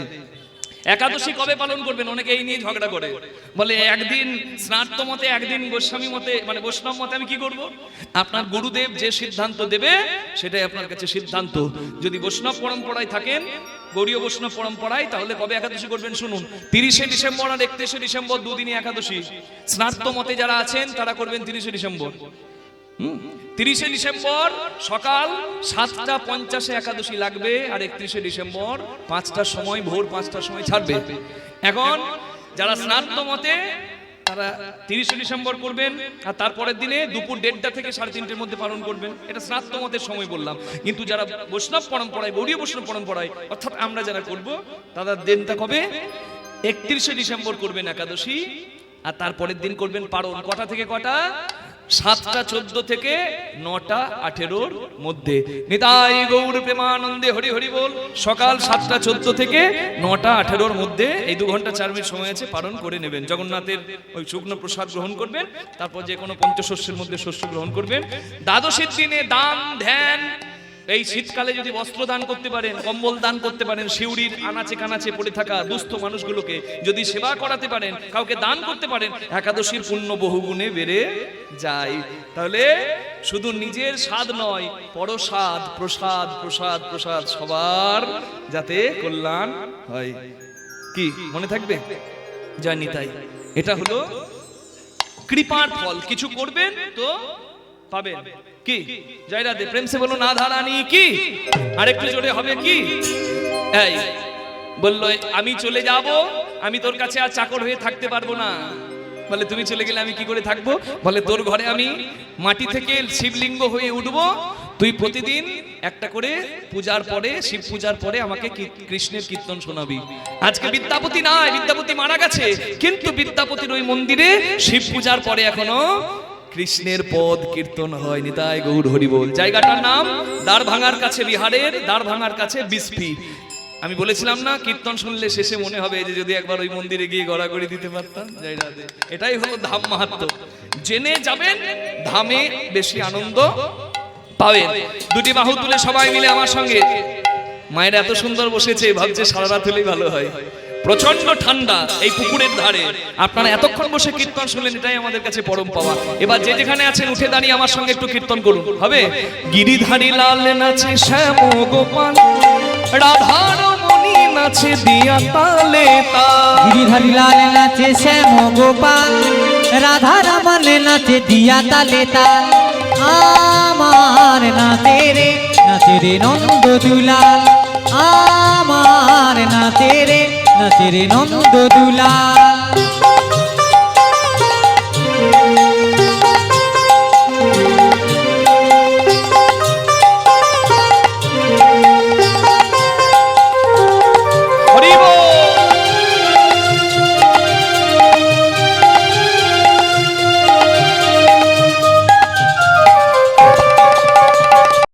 একাদশী কবে পালন করবেন? অনেকে এই নিয়ে ঝগড়া করে, বলে একদিন স্নাত মতে, একদিন গোস্বামী মতে, মানে বৈষ্ণব মতে আমি কি করব? আপনার গুরুদেব যে সিদ্ধান্ত দেবে সেটাই আপনার কাছে সিদ্ধান্ত। যদি বৈষ্ণব পরম্পরায় থাকেন, গৌড়ীয় বৈষ্ণব পরম্পরায়, তাহলে কবে একাদশী করবেন শুনুন। 30শে ডিসেম্বর আর 31শে ডিসেম্বর দুদিনই একাদশী। স্নাত মতে যারা আছেন তারা করবেন 30শে ডিসেম্বর। 30শে ডিসেম্বর সকাল 7:50 একাদশী লাগবে, আর 31শে ডিসেম্বর 5টার সময়, ভোর 5টার সময় ছাড়বে। এখন যারা স্নাত মতে তারা 30শে ডিসেম্বর করবেন, আর তারপরের দিনে দুপুর 1:30 থেকে 3:30-এর মধ্যে পালন করবেন। এটা স্নাত মতের সময় বললাম। কিন্তু যারা বৈষ্ণব পরম্পরায়, গৌড়ীয় বৈষ্ণব পরম্পরায়, অর্থাৎ আমরা যারা করব, তাদের দিনটা কবে? 31শে ডিসেম্বর করবেন একাদশী, আর তারপরের দিন করবেন পারণ। কটা থেকে কটা? 7:14 থেকে 9:18-র মধ্যে। নিতাই গৌর প্রেমানন্দে হরি হরি বল। সকাল 7:14 থেকে 9:18-র মধ্যে এই 2 ঘন্টা 4 মিনিট সময় আছে, পালন করে নেবেন। জগন্নাথের ওই শুকনো প্রসাদ গ্রহণ করবেন, তারপর যে কোনো পঞ্চশস্যের মধ্যে শস্য গ্রহণ করবেন। দ্বাদশীর দিনে দান ধ্যান, এই শীতকালে যদি বস্ত্র দান করতে পারেন, কম্বল দান করতে পারেন, শিউরির আনাচে কানাচে পড়ে থাকা দুস্থ মানুষগুলোকে যদি সেবা করাতে পারেন, কাউকে দান করতে পারেন, একাদশীর পুণ্য বহুগুণে বেড়ে যায়। তাহলে শুধু নিজের স্বাদ নয়, পরস্বাদ, প্রসাদ প্রসাদ প্রসাদ, সবার যাতে কল্যাণ হয়। কি মনে থাকবে? জয় নিতাই। এটা হলো কৃপার ফল। কিছু করবেন তো পাবেন। কি জয় রাধে, প্রেম সে বলো না ধারানি কি। আরেকটু জোরে হবে কি? এই বললো আমি চলে যাব, আমি তোর কাছে আর চাকর হয়ে থাকতে পারবো না। বলে তুমি চলে গেলে আমি কি করে থাকবো? বলে তোর ঘরে আমি মাটি থেকে শিবলিঙ্গ হয়ে উঠবো, তুই প্রতিদিন একটা করে পূজার পরে, শিব পূজার পরে আমাকে কৃষ্ণের কীর্তন শোনাবি। আজকে বিদ্যাপতি নাই, বিদ্যাপতি মারা গেছে, কিন্তু বিদ্যাপতির ওই মন্দিরে শিব পূজার পরে এখনো কৃষ্ণের পদ কীর্তন হয়। নিতাই গৌর হরি বল। জায়গাটার নাম দ্বারভাঙার কাছে, বিহারের দ্বারভাঙার কাছে বিসপি। আমি বলেছিলাম না, কীর্তন শুনলে শেষে মনে হবে যে যদি একবার ওই মন্দিরে গিয়ে গড়াগড়ি দিতে পারতাম। জয় রাধে। এটাই হলো ধাম মাহাত্ম্য। জেনে যাবেন, ধামে বেশি আনন্দ পাবেন। দুটি বাহু তুলে সবাই মিলে আমার সঙ্গে। মায়ের এত সুন্দর বসেছে, ভাবছে সারা রাত হলেই ভালো হয়। প্রচন্ড ঠান্ডা এই পুকুরের ধারে, আপনারা এতক্ষণ বসে কীর্তন শুনলেন, এটাই আমাদের কাছে পরম পাওয়া। এবার যে যেখানে আছেন উঠে দাঁড়িয়ে আমার সঙ্গে একটু কীর্তন করুন। হবে? গিরিধারী লাল নাচে শ্যাম গোপাল, রাধার মণি নাচে দিয়া তালে তাল। গিরিধারী লাল নাচে শ্যাম গোপাল, রাধা রমন নাচে দিয়া তালে তাল। আমার নাচে রে নন্দ দুলাল, আমার নাচে রে নন্দ দুলাল।